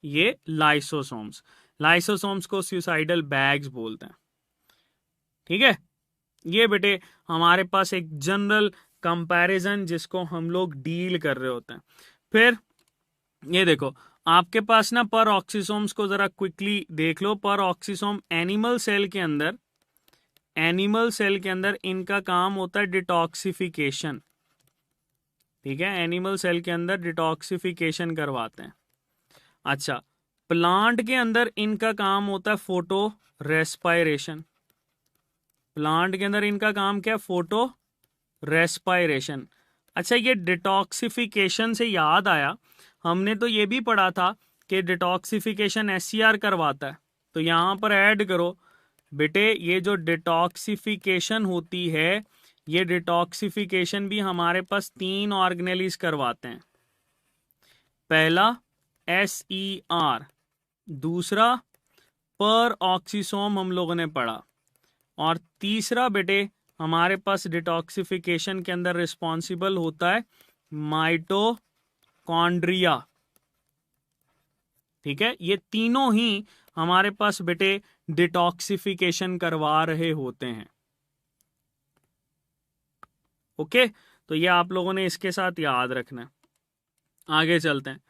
A: ये लाइसोसोम्स। लाइसोसोम्स को सुसाइडल बैग्स बोलते हैं, ठीक है। ये बेटे हमारे पास एक जनरल कंपैरिजन जिसको हम लोग डील कर रहे होते हैं। फिर ये देखो आपके पास ना पर ऑक्सीसोम्स को जरा क्विकली देख लो। पर ऑक्सीसोम एनिमल सेल के अंदर, एनिमल सेल के अंदर इनका काम होता है डिटॉक्सिफिकेशन, ठीक है। एनिमल सेल के अंदर डिटॉक्सिफिकेशन करवाते हैं। अच्छा, प्लांट के अंदर इनका काम होता है फोटो रेस्पायरेशन। प्लांट के अंदर इनका काम क्या है? Photo respiration. अच्छा, ये डिटॉक्सिफिकेशन से याद आया, हमने तो ये भी पढ़ा था कि डिटॉक्सिफिकेशन SCR करवाता है। तो यहां पर ऐड करो बेटे, ये जो डिटॉक्सिफिकेशन होती है ये डिटॉक्सिफिकेशन भी हमारे पास 3 ऑर्गेनेलीज करवाते हैं। पहला SER, दूसरा पर ऑक्सीसोम हम लोगों ने पढ़ा, और तीसरा बेटे हमारे पास डिटॉक्सिफिकेशन के अंदर रिस्पॉन्सिबल होता है माइटोकॉन्ड्रिया, ठीक है। ये तीनों ही हमारे पास बेटे डिटॉक्सिफिकेशन करवा रहे होते हैं, ओके। तो ये आप लोगों ने इसके साथ याद रखना है। आगे चलते हैं।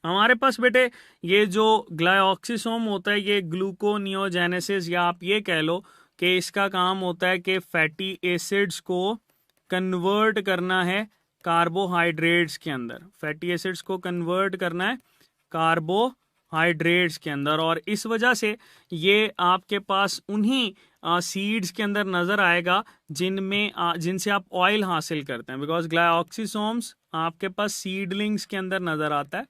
A: हमारे पास बेटे ये जो ग्लाइऑक्सीसोम होता है ये ग्लूकोनियोजेनेसिस, या आप ये कह लो कि इसका काम होता है कि फैटी एसिड्स को कन्वर्ट करना है कार्बोहाइड्रेट्स के अंदर। फैटी एसिड्स को कन्वर्ट करना है कार्बोहाइड्रेट्स के अंदर, और इस वजह से ये आपके पास उन्हीं सीड्स के अंदर नजर आएगा जिनमें जिनसे आप ऑयल हासिल करते हैं, बिकॉज ग्लाइऑक्सीसोम्स आपके पास सीडलिंग्स के अंदर नजर आता है।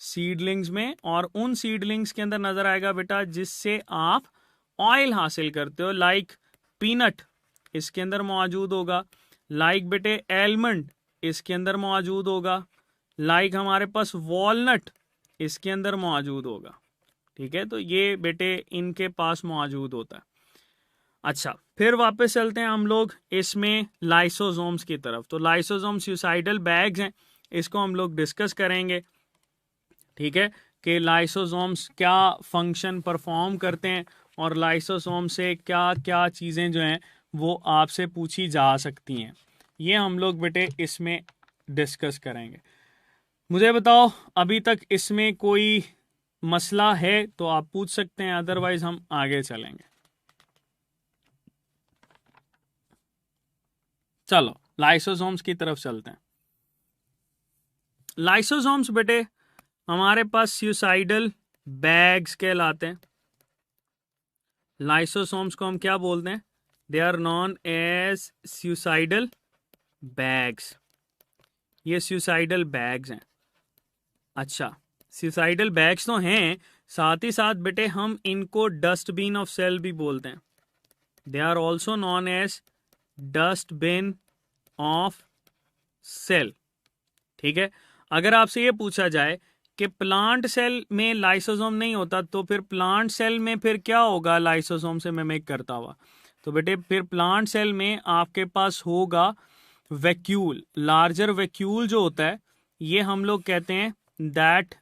A: सीडलिंग्स में, और उन सीडलिंग्स के अंदर नजर आएगा बेटा जिससे आप ऑयल हासिल करते हो, लाइक पीनट इसके अंदर मौजूद होगा, लाइक बेटे एलमंड इसके अंदर मौजूद होगा, लाइक हमारे पास वॉलनट इसके अंदर मौजूद होगा। ठीक है, तो ये बेटे इनके पास मौजूद होता है। अच्छा, फिर वापस चलते हैं हम लोग इसमें लाइसोसोम्स की तरफ। तो लाइसोसोम सुसाइडल बैग्स हैं, इसको हम लोग डिस्कस करेंगे। ठीक है, कि लाइसोसोम्स क्या फंक्शन परफॉर्म करते हैं और लाइसोसोम से क्या क्या चीज़ें जो हैं वो आपसे पूछी जा सकती हैं, ये हम लोग बेटे इसमें डिस्कस करेंगे। मुझे बताओ अभी तक इसमें कोई मसला है तो आप पूछ सकते हैं, अदरवाइज हम आगे चलेंगे। चलो लाइसोसोम्स की तरफ चलते हैं। लाइसोसोम्स बेटे हमारे पास सुसाइडल बैग्स कहलाते हैं। लाइसोसोम्स को हम क्या बोलते हैं? They are known as suicidal bags. ये सुसाइडल बैग्स हैं। अच्छा, सुसाइडल बैग्स तो हैं, साथ ही साथ बेटे हम इनको डस्टबिन ऑफ सेल भी बोलते हैं। They are also known as dustbin of cell. ठीक है, अगर आपसे ये पूछा जाए कि प्लांट सेल में लाइसोसोम नहीं होता तो फिर प्लांट सेल में फिर क्या होगा लाइसोसोम से मिमिक करता हुआ? तो बेटे फिर प्लांट सेल में आपके पास होगा वैक्यूल, लार्जर वैक्यूल जो होता है, ये हम लोग कहते हैं दैट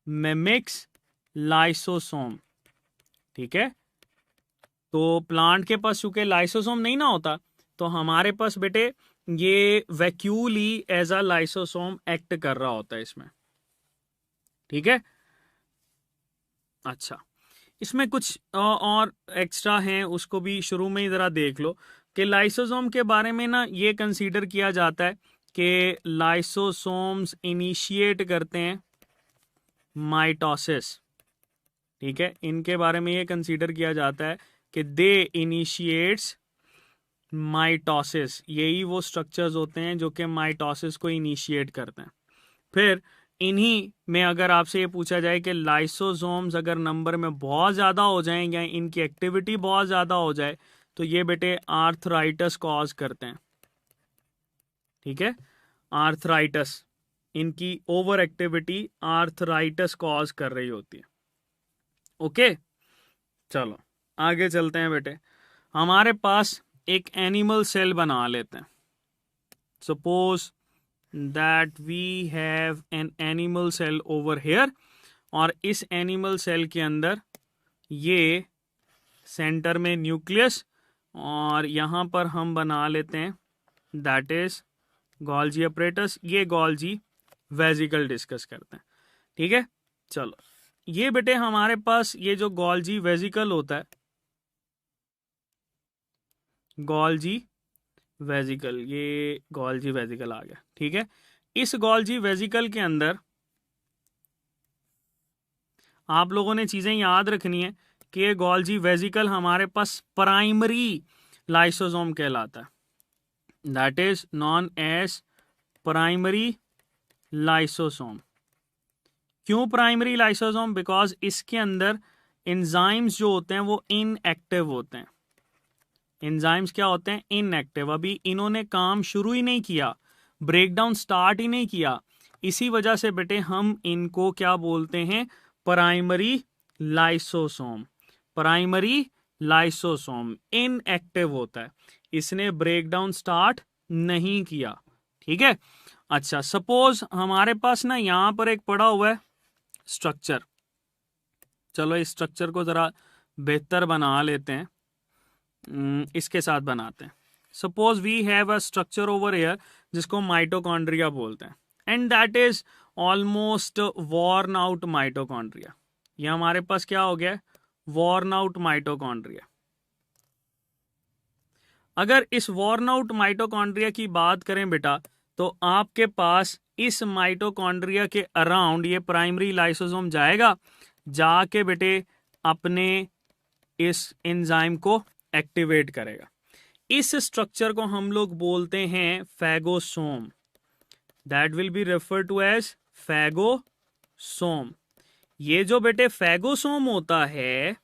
A: मिमिक्स लाइसोसोम। ठीक है, तो प्लांट के पास चूंकि लाइसोसोम नहीं ना होता तो हमारे पास बेटे ये वैक्यूल ही एज अ लाइसोसोम एक्ट कर रहा होता है इसमें। ठीक है, अच्छा, इसमें कुछ और एक्स्ट्रा हैं, उसको भी शुरू में ही जरा देख लो कि लाइसोसोम के बारे में ना ये कंसीडर किया जाता है कि लाइसोसोम्स इनिशिएट करते हैं माइटोसिस। ठीक है, इनके बारे में ये कंसीडर किया जाता है कि दे इनिशिएट्स माइटोसिस। यही वो स्ट्रक्चर्स होते हैं जो कि माइटोसिस को इनिशिएट करते हैं। फिर इन्हीं में अगर आपसे ये पूछा जाए कि लाइसोसोम्स अगर नंबर में बहुत ज़्यादा हो जाएं या इनकी एक्टिविटी बहुत ज़्यादा हो जाए तो ये बेटे आर्थराइटिस कॉज करते हैं। ठीक है, आर्थराइटिस, इनकी ओवर एक्टिविटी आर्थराइटिस कॉज कर रही होती है। ओके, चलो आगे चलते हैं बेटे। हमारे पास एक एनिमल सेल बना लेते हैं। Suppose that we have an animal cell over here, और इस एनिमल सेल के अंदर ये सेंटर में न्यूक्लियस, और यहाँ पर हम बना लेते हैं दैट इज गोल्जी अपरेटस। ये गोल्जी वेजिकल डिस्कस करते हैं। ठीक है, चलो ये बेटे हमारे पास ये जो गोल्जी वेजिकल होता है, गोल्जी वेजिकल, ये गोल्जी वेजिकल आ गया। ठीक है, इस गोल्जी वेजिकल के अंदर आप लोगों ने चीजें याद रखनी है कि ये गोल्जी वेजिकल हमारे पास प्राइमरी लाइसोसोम कहलाता है। That is known as primary lysosome. क्यों प्राइमरी लाइसोसोम? बिकॉज इसके अंदर एंजाइम्स जो होते हैं वो इनएक्टिव होते हैं। एंजाइम्स क्या होते हैं? इनएक्टिव। अभी इन्होंने काम शुरू ही नहीं किया, ब्रेकडाउन स्टार्ट ही नहीं किया, इसी वजह से बेटे हम इनको क्या बोलते हैं? Primary lysosome. Primary lysosome inactive होता है, इसने ब्रेकडाउन स्टार्ट नहीं किया। ठीक है, अच्छा, सपोज हमारे पास ना यहां पर एक पड़ा हुआ है स्ट्रक्चर। चलो इस स्ट्रक्चर को जरा बेहतर बना लेते हैं, इसके साथ बनाते हैं। Suppose we have a structure over here जिसको माइटोकॉन्ड्रिया बोलते हैं, and that is almost worn out mitochondria. ये हमारे पास क्या हो गया? Worn out mitochondria. अगर इस वॉर्न आउट माइटोकॉन्ड्रिया की बात करें बेटा, तो आपके पास इस माइटोकॉन्ड्रिया के अराउंड ये प्राइमरी लाइसोसोम जाएगा, जाके बेटे अपने इस एंजाइम को एक्टिवेट करेगा। इस स्ट्रक्चर को हम लोग बोलते हैं phagosome. That will be refer to as phagosome. ये जो बेटे फैगोसोम होता है,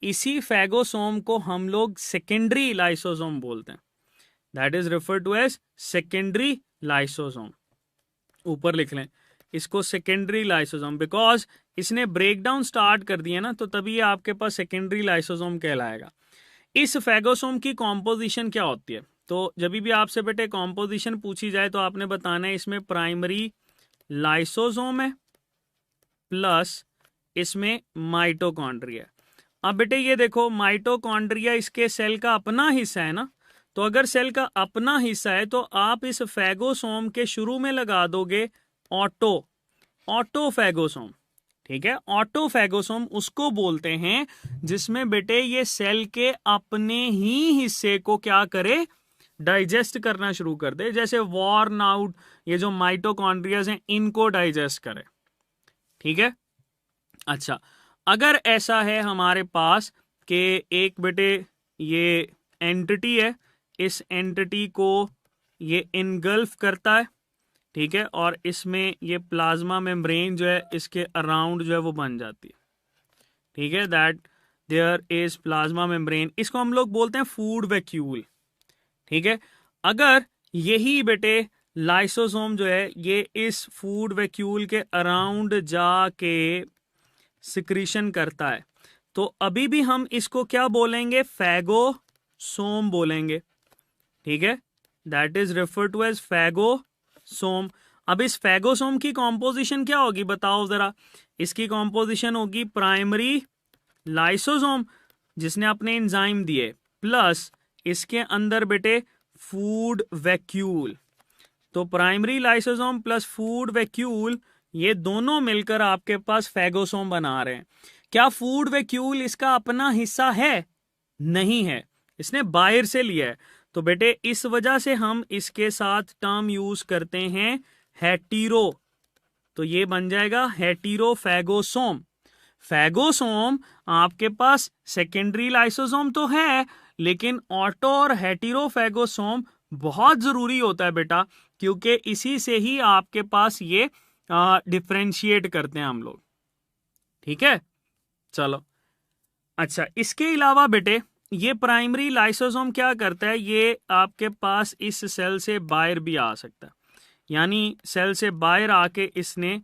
A: इसी फैगोसोम को हम लोग सेकेंडरी लाइसोसोम बोलते हैं। That is refer to as secondary lysosome. ऊपर लिख लें इसको सेकेंडरी लाइसोसोम, बिकॉज इसने ब्रेकडाउन स्टार्ट कर दिया ना, तो तभी ये आपके पास सेकेंडरी लाइसोसोम कहलाएगा। इस फैगोसोम की कॉम्पोजिशन क्या होती है? तो जब भी आपसे बेटे कॉम्पोजिशन पूछी जाए तो आपने बताना है इसमें प्राइमरी लाइसोसोम है प्लस इसमें माइटोकॉन्ड्रिया। अब बेटे ये देखो, माइटोकॉन्ड्रिया इसके सेल का अपना हिस्सा है ना, तो अगर सेल का अपना हिस्सा है तो आप इस फैगोसोम के शुरू में लगा दोगे ऑटोफैगोसोम। ठीक है, ऑटोफैगोसोम उसको बोलते हैं जिसमें बेटे ये सेल के अपने ही हिस्से को क्या करे, डाइजेस्ट करना शुरू कर दे। जैसे वॉर्न आउट ये जो माइटोकॉन्ड्रियाज हैं इनको डाइजेस्ट करे। ठीक है, अच्छा अगर ऐसा है हमारे पास कि एक बेटे ये एंटिटी है, इस एंटिटी को ये इनगल्फ करता है, ठीक है, और इसमें ये प्लाज्मा मेम्ब्रेन जो है इसके अराउंड जो है वो बन जाती है। ठीक है, that there is plasma membrane, इसको हम लोग बोलते हैं फूड वैक्यूल। ठीक है, अगर यही बेटे लाइसोसोम जो है ये इस फूड वैक्यूल के अराउंड जाके सिक्रीशन करता है, तो अभी भी हम इसको क्या बोलेंगे, फैगोसोम बोलेंगे। ठीक है, that is refer to as phagosome. अब इस फैगोसोम की कॉम्पोजिशन क्या होगी बताओ जरा? इसकी कॉम्पोजिशन होगी प्राइमरी लाइसोसोम जिसने अपने एंजाइम दिए, प्लस इसके अंदर बेटे फूड वैक्यूल। तो primary lysosome plus food vacuole ये दोनों मिलकर आपके पास फैगोसोम बना रहे हैं। क्या फूड वैक्यूल इसका अपना हिस्सा है? नहीं है, इसने बाहर से लिया है। तो बेटे इस वजह से हम इसके साथ टर्म यूज करते हैं हेटीरो। तो ये बन जाएगा हेटीरोफैगोसोम। फैगोसोम आपके पास सेकेंडरी लाइसोसोम तो है, लेकिन ऑटो और हेटीरोफैगोसोम बहुत जरूरी होता है बेटा, क्योंकि इसी से ही आपके पास ये डिफरेंशिएट करते हैं हम लोग। ठीक है, चलो अच्छा, इसके अलावा बेटे ये प्राइमरी लाइसोसोम क्या करता है, ये आपके पास इस सेल से बाहर भी आ सकता है, यानी सेल से बाहर आके इसने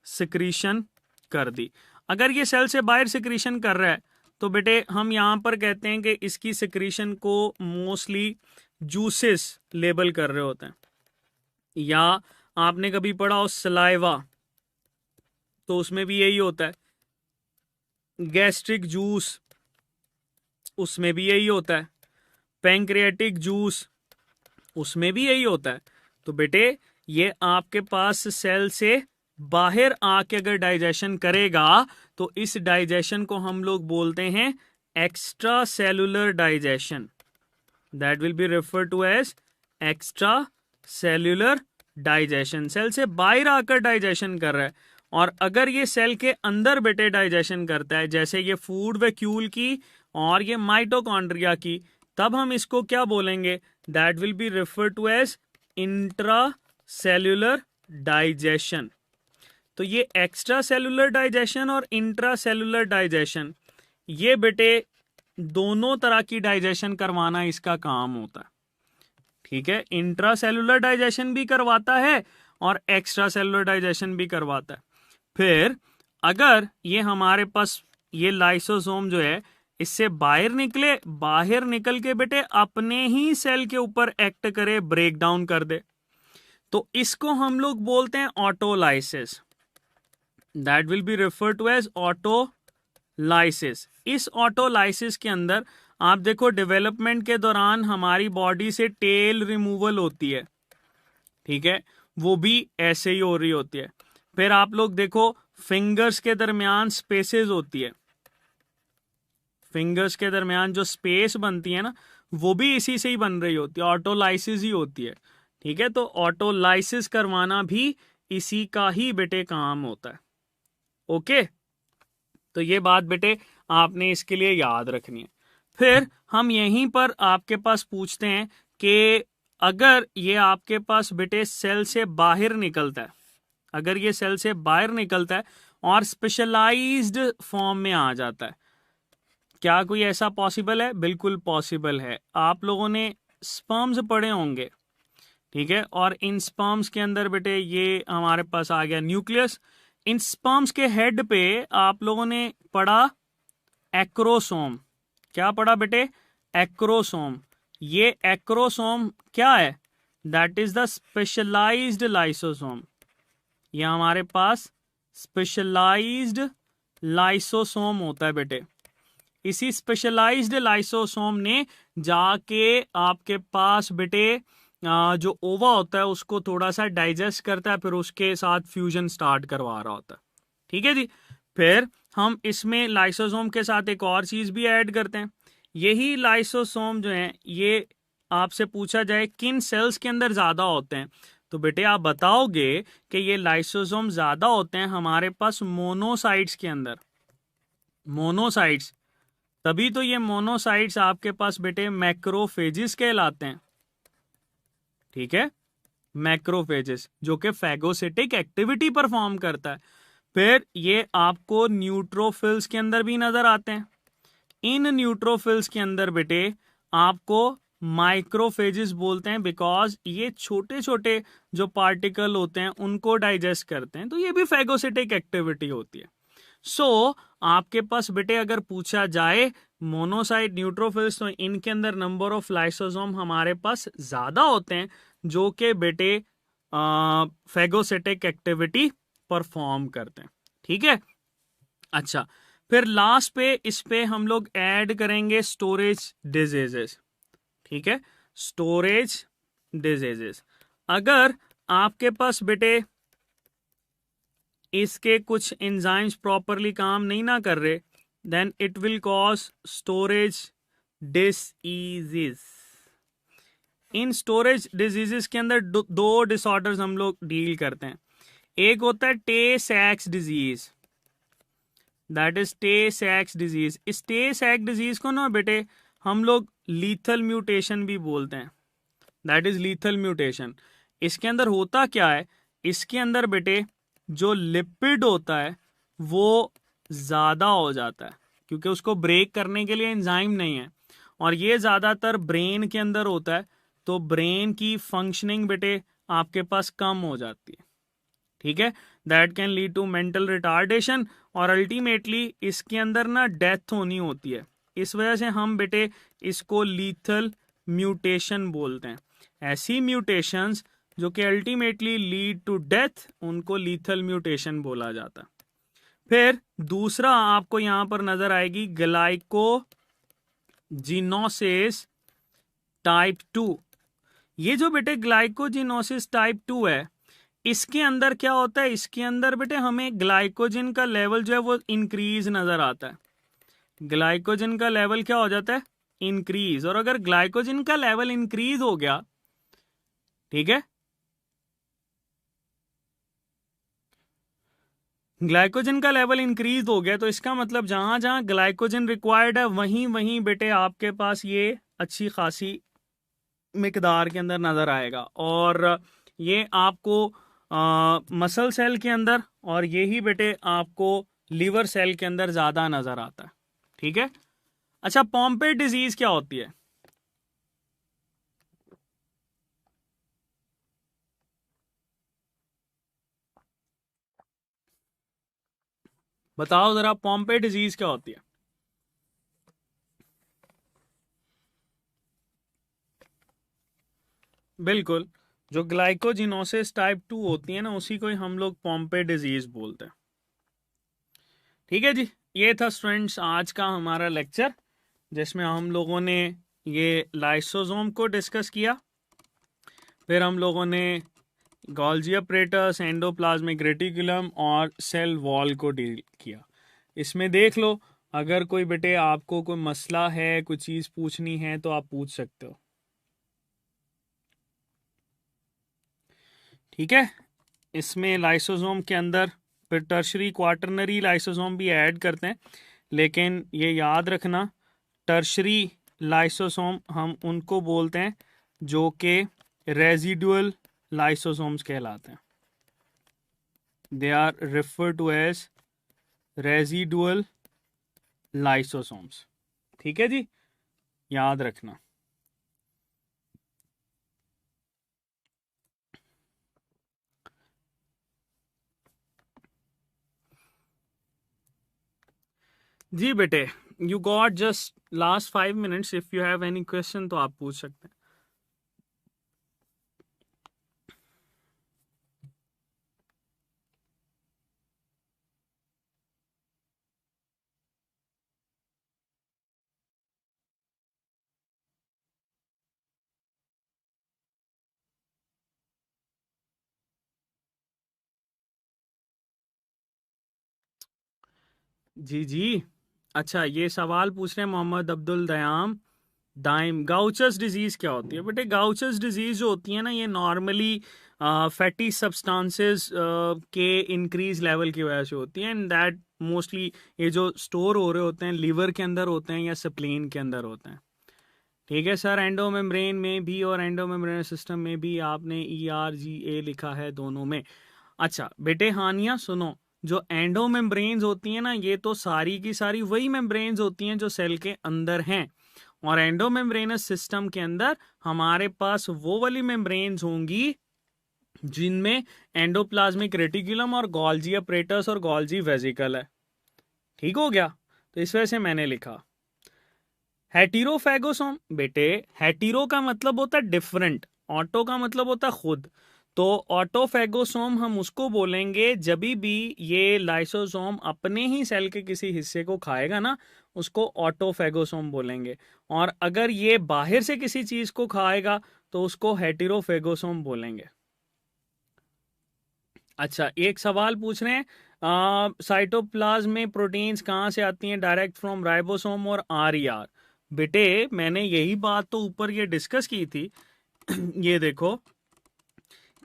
A: सिक्रीशन कर दी। अगर ये सेल से बाहर सिक्रीशन कर रहा है तो बेटे हम यहां पर कहते हैं कि इसकी सिक्रीशन को मोस्टली जूसेस लेबल कर रहे होते हैं, या आपने कभी पढ़ा हो सलाइवा, तो उसमें भी यही होता है। गैस्ट्रिक जूस उसमें भी यही होता है। पैंक्रियाटिक जूस उसमें भी यही होता है। तो बेटे ये आपके पास सेल से बाहर आके अगर डाइजेशन करेगा तो इस डाइजेशन को हम लोग बोलते हैं extra cellular digestion. That will be refer to as extra cellular digestion. Cell से बाहर आकर डाइजेशन कर रहा है, और अगर ये सेल के अंदर बेटे डाइजेशन करता है, जैसे ये फूड वैक्यूल की और ये माइटोकॉन्ड्रिया की, तब हम इसको क्या बोलेंगे, that will be refer to as intra cellular digestion. तो ये एक्स्ट्रा सेल्यूलर डाइजेशन और इंट्रा सेल्यूलर डाइजेशन, ये बेटे दोनों तरह की डाइजेशन करवाना इसका काम होता है। ठीक है, इंट्रा सेल्यूलर डाइजेशन भी करवाता है और एक्स्ट्रा सेल्यूलर डाइजेशन भी करवाता है। फिर अगर ये हमारे पास ये लाइसोसोम जो है इससे बाहर निकले, बाहर निकल के बेटे अपने ही सेल के ऊपर एक्ट करे, ब्रेक डाउन कर दे, तो इसको हम लोग बोलते हैं autolysis. That will be refer to as autolysis. इस ऑटोलाइसिस के अंदर आप देखो डेवलपमेंट के दौरान हमारी बॉडी से टेल रिमूवल होती है, ठीक है, वो भी ऐसे ही हो रही होती है। फिर आप लोग देखो फिंगर्स के दरमियान स्पेसेस होती है, फिंगर्स के दरमियान जो स्पेस बनती है ना, वो भी इसी से ही बन रही होती है, ऑटोलाइसिस ही होती है। ठीक है, तो ऑटोलाइसिस करवाना भी इसी का ही बेटे काम होता है। ओके, तो ये बात बेटे आपने इसके लिए याद रखनी है। फिर हम यहीं पर आपके पास पूछते हैं कि अगर ये आपके पास बेटे सेल से बाहर निकलता है, अगर ये सेल से बाहर निकलता है और स्पेशलाइज्ड फॉर्म में आ जाता है, क्या कोई ऐसा पॉसिबल है? बिल्कुल पॉसिबल है। आप लोगों ने स्पर्म्स पढ़े होंगे, ठीक है, और इन स्पर्म्स के अंदर बेटे ये हमारे पास आ गया न्यूक्लियस। इन स्पर्म्स के हेड पे आप लोगों ने पढ़ा एक्रोसोम। क्या पढ़ा बेटे? एक्रोसोम। ये एक्रोसोम क्या है? That is the specialized lysosome. ये हमारे पास स्पेशलाइज्ड लाइसोसोम होता है बेटे। इसी स्पेशलाइज्ड लाइसोसोम ने जाके आपके पास बेटे जो ओवा होता है उसको थोड़ा सा डाइजेस्ट करता है, फिर उसके साथ फ्यूजन स्टार्ट करवा रहा होता है, ठीक है जी। फिर हम इसमें लाइसोसोम के साथ एक और चीज भी ऐड करते हैं। यही लाइसोसोम जो है ये आपसे पूछा जाए किन सेल्स के अंदर ज्यादा होते हैं, तो बेटे आप बताओगे कि ये लाइसोसोम ज्यादा होते हैं हमारे पास मोनोसाइट्स के अंदर। मोनोसाइट्स, तभी तो ये मोनोसाइट्स आपके पास बेटे मैक्रोफेजिस कहलाते हैं, ठीक है, मैक्रोफेजिस, जो कि फैगोसिटिक एक्टिविटी परफॉर्म करता है। फिर ये आपको न्यूट्रोफिल्स के अंदर भी नजर आते हैं। इन न्यूट्रोफिल्स के अंदर बेटे आपको माइक्रोफेजिस बोलते हैं, बिकॉज ये छोटे छोटे जो पार्टिकल होते हैं उनको डाइजेस्ट करते हैं, तो ये भी फैगोसिटिक एक्टिविटी होती है। सो आपके पास बेटे अगर पूछा जाए मोनोसाइट न्यूट्रोफिल्स, तो इनके अंदर नंबर ऑफ लाइसोसोम हमारे पास ज्यादा होते हैं जो कि बेटे फैगोसिटिक एक्टिविटी परफॉर्म करते हैं, ठीक है। अच्छा, फिर लास्ट पे इस पे हम लोग ऐड करेंगे स्टोरेज डिजीजेस, ठीक है, स्टोरेज डिजीजेस। अगर आपके पास बेटे इसके कुछ एंजाइम्स प्रॉपरली काम नहीं ना कर रहे, then it will cause storage diseases. इन स्टोरेज डिजीजेस के अंदर दो डिसऑर्डर्स हम लोग डील करते हैं। एक होता है टे-सैक्स डिजीज, दैट इज टे-सैक्स डिजीज। इस टे-सैक्स डिजीज को ना बेटे हम लोग लीथल म्यूटेशन भी बोलते हैं, दैट इज लीथल म्यूटेशन। इसके अंदर होता क्या है? इसके अंदर बेटे जो लिपिड होता है वो ज्यादा हो जाता है, क्योंकि उसको ब्रेक करने के लिए एंजाइम नहीं है, और ये ज्यादातर ब्रेन के अंदर होता है, तो ब्रेन की फंक्शनिंग बेटे आपके पास कम हो जाती है, ठीक है। That can lead to mental retardation, और अल्टीमेटली इसके अंदर ना डेथ होनी होती है। इस वजह से हम बेटे इसको लीथल म्यूटेशन बोलते हैं। ऐसी म्यूटेशंस जो कि अल्टीमेटली लीड टू डेथ, उनको लीथल म्यूटेशन बोला जाता है। फिर दूसरा आपको यहां पर नजर आएगी ग्लाइकोजिनोसिस टाइप 2। ये जो बेटे ग्लाइकोजिनोसिस टाइप 2 है, इसके अंदर क्या होता है? इसके अंदर बेटे हमें ग्लाइकोजन का लेवल जो है वो इंक्रीज नजर आता है। ग्लाइकोजन का लेवल क्या हो जाता है? इंक्रीज। और अगर ग्लाइकोजन का लेवल इंक्रीज हो गया, ठीक है, ग्लाइकोजन का लेवल इंक्रीज हो गया, तो इसका मतलब जहां जहां ग्लाइकोजन रिक्वायर्ड है वहीं वहीं बेटे आपके पास ये अच्छी खासी मिकदार के अंदर नजर आएगा। और ये आपको मसल सेल के अंदर, और यही बेटे आपको लीवर सेल के अंदर ज्यादा नजर आता है, ठीक है। अच्छा, पॉम्पे डिजीज क्या होती है? बताओ जरा, पॉम्पे डिजीज क्या होती है? बिल्कुल, जो ग्लाइकोजिनोसिस टाइप 2 होती है ना, उसी को ही हम लोग पॉम्पे डिजीज बोलते हैं, ठीक है जी। ये था स्टूडेंट्स आज का हमारा लेक्चर, जिसमें हम लोगों ने ये लाइसोसोम को डिस्कस किया, फिर हम लोगों ने गोल्जी अपरेटस, एंडोप्लाज्मिक रेटिकुलम और सेल वॉल को डील किया। इसमें देख लो, अगर कोई बेटे आपको कोई मसला है, कोई चीज पूछनी है, तो आप पूछ सकते हो, ठीक है। इसमें लाइसोसोम के अंदर फिर टर्शरी क्वाटरनरी लाइसोसोम भी ऐड करते हैं, लेकिन ये याद रखना, टर्शरी लाइसोसोम हम उनको बोलते हैं जो कि रेजिडुअल लाइसोसोम्स कहलाते हैं. They are refer to as residual lysosomes. ठीक है जी, याद रखना. जी बेटे, you got just last 5 minutes. If you have any question तो आप पूछ सकते हैं. जी जी. अच्छा, ये सवाल पूछ रहे हैं मोहम्मद अब्दुल दयाम दाइम. गाउचर्स डिजीज क्या होती है बेटे? गाउचर्स डिजीज जो होती है ना, ये नॉर्मली फैटी सब्सटेंसेस के इंक्रीज लेवल की वजह से होती है. एंड दैट मोस्टली ये जो स्टोर हो रहे होते हैं लीवर के अंदर होते हैं या स्प्लीन के अंदर होते हैं. ठीक है सर. एंडोमेम्ब्रेन में भी और एंडोमेम्ब्रेन सिस्टम में भी आपने ERGA लिखा है दोनों में. अच्छा बेटे, हानिया सुनो. जो एंडोमेम्ब्रेन्स होती हैं ना, ये तो सारी की सारी वही मेम्ब्रेन्स होती हैं जो सेल के अंदर हैं. और एंडोमेम्ब्रेनस सिस्टम के अंदर हमारे पास वो वाली मेम्ब्रेन्स होंगी जिनमें एंडोप्लाज्मिक रेटिकुलम और गोल्जी अपरेटस और गोल्जी वेसिकल है. ठीक हो गया? तो इस वजह से मैंने लिखा हेटेरोफैगोसोम. बेटे, हेटेरो का मतलब होता है डिफरेंट, ऑटो का मतलब होता है खुद. तो ऑटोफैगोसोम हम उसको बोलेंगे जब भी ये लाइसोसोम अपने ही सेल के किसी हिस्से को खाएगा ना, उसको ऑटोफैगोसोम बोलेंगे. और अगर ये बाहर से किसी चीज को खाएगा तो उसको हेटेरोफैगोसोम बोलेंगे. अच्छा, एक सवाल पूछ रहे हैं, साइटोप्लाज्म में प्रोटीन्स कहाँ से आती हैं? डायरेक्ट फ्रॉम राइबोसोम और RER. बेटे, मैंने यही बात तो ऊपर ये डिस्कस की थी. ये देखो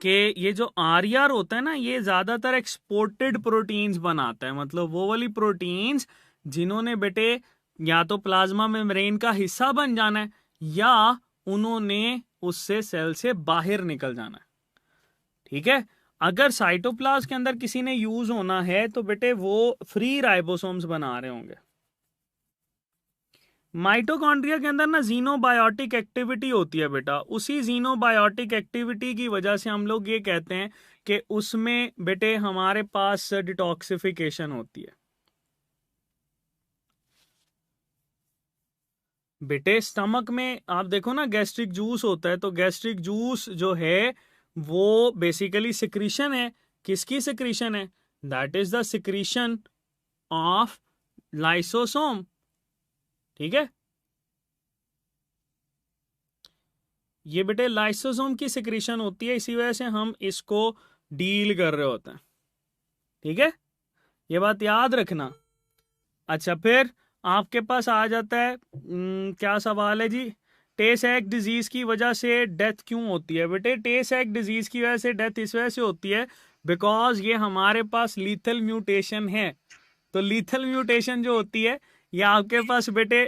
A: कि ये जो RER होता है ना, ये ज्यादातर एक्सपोर्टेड प्रोटीन्स बनाता है. मतलब वो वाली प्रोटीन्स जिन्होंने बेटे या तो प्लाज्मा मेम्ब्रेन का हिस्सा बन जाना है या उन्होंने उससे सेल से बाहर निकल जाना है. ठीक है? अगर साइटोप्लाज्म के अंदर किसी ने यूज होना है तो बेटे वो फ्री राइबोसोम्स बना रहे होंगे. माइटोकॉन्ड्रिया के अंदर ना जीनोबायोटिक एक्टिविटी होती है बेटा. उसी जीनोबायोटिक एक्टिविटी की वजह से हम लोग ये कहते हैं कि उसमें बेटे हमारे पास डिटॉक्सिफिकेशन होती है. बेटे, स्टमक में आप देखो ना, गैस्ट्रिक जूस होता है. तो गैस्ट्रिक जूस जो है वो बेसिकली सिक्रीशन है. किसकी सिक्रीशन है? That is the secretion of lysosome. ठीक है? ये बेटे लाइसोसोम की सिक्रीशन होती है, इसी वजह से हम इसको डील कर रहे होते हैं. ठीक है? ये बात याद रखना. अच्छा, फिर आपके पास आ जाता है क्या सवाल है जी? टे सैक डिजीज की वजह से डेथ क्यों होती है? बेटे, टे सैक डिजीज की वजह से डेथ इस वजह से होती है बिकॉज ये हमारे पास लीथल म्यूटेशन है. तो लीथल म्यूटेशन जो होती है ये आपके पास बेटे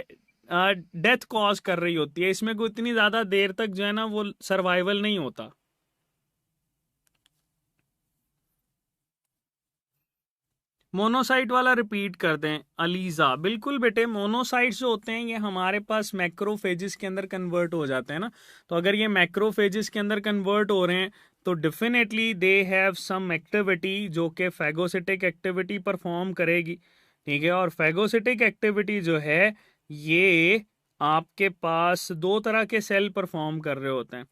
A: डेथ कॉज कर रही होती है. इसमें कोई इतनी ज्यादा देर तक जो है ना वो सर्वाइवल नहीं होता. मोनोसाइट वाला रिपीट कर दें अलीजा. बिल्कुल बेटे, मोनोसाइट्स जो होते हैं ये हमारे पास मैक्रोफेजिस के अंदर कन्वर्ट हो जाते हैं ना. तो अगर ये मैक्रोफेजिस के अंदर कन्वर्ट हो रहे हैं तो definitely they have some activity जो कि फैगोसिटिक एक्टिविटी परफॉर्म करेगी. ठीक है? और फैगोसिटिक एक्टिविटी जो है ये आपके पास दो तरह के सेल परफॉर्म कर रहे होते हैं.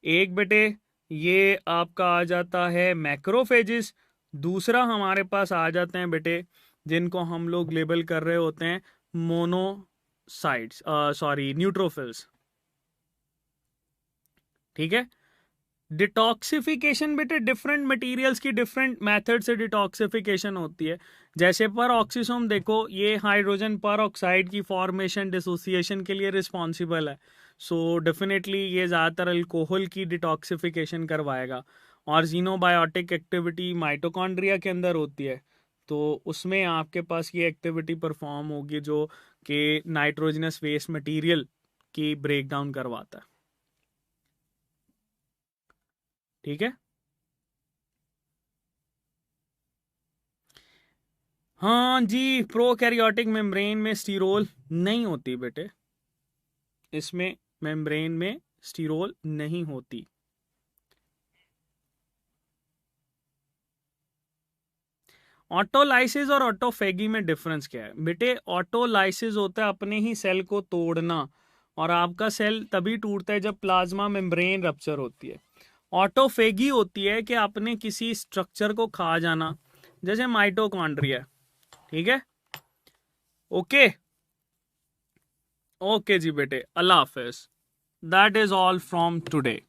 A: एक बेटे ये आपका आ जाता है मैक्रोफेजिस. दूसरा हमारे पास आ जाते हैं बेटे जिनको हम लोग लेबल कर रहे होते हैं मोनोसाइट्स, सॉरी न्यूट्रोफिल्स. ठीक है? डिटॉक्सिफिकेशन बेटे डिफरेंट मटेरियल्स की डिफरेंट मेथड से डिटॉक्सिफिकेशन होती है. जैसे पर ऑक्सीसोम देखो, ये हाइड्रोजन पर ऑक्साइड की फॉर्मेशन डिसोसिएशन के लिए रिस्पॉन्सिबल है. सो डेफिनेटली ये ज़्यादातर अल्कोहल की डिटॉक्सिफिकेशन करवाएगा. और जीनोबायोटिक एक्टिविटी माइटोकॉन्ड्रिया के अंदर होती है, तो उसमें आपके पास ये एक्टिविटी परफॉर्म होगी जो कि नाइट्रोजनस वेस्ट मटेरियल की ब्रेक डाउन करवाता है. ठीक है। हाँ जी, प्रोकैरियोटिक मेम्ब्रेन में स्टीरोल नहीं होती बेटे, इसमें मेम्ब्रेन में स्टीरोल नहीं होती। ऑटोलाइसिस और ऑटोफेगी में डिफरेंस क्या है बेटे? ऑटोलाइसिस होता है अपने ही सेल को तोड़ना, और आपका सेल तभी टूटता है जब प्लाज्मा मेम्ब्रेन रप्चर होती है। ऑटोफेगी होती है कि आपने किसी स्ट्रक्चर को खा जाना, जैसे माइटोकॉन्ड्रिया। ठीक है, ओके ओके जी बेटे, अल्लाह हाफिज। That is all from today.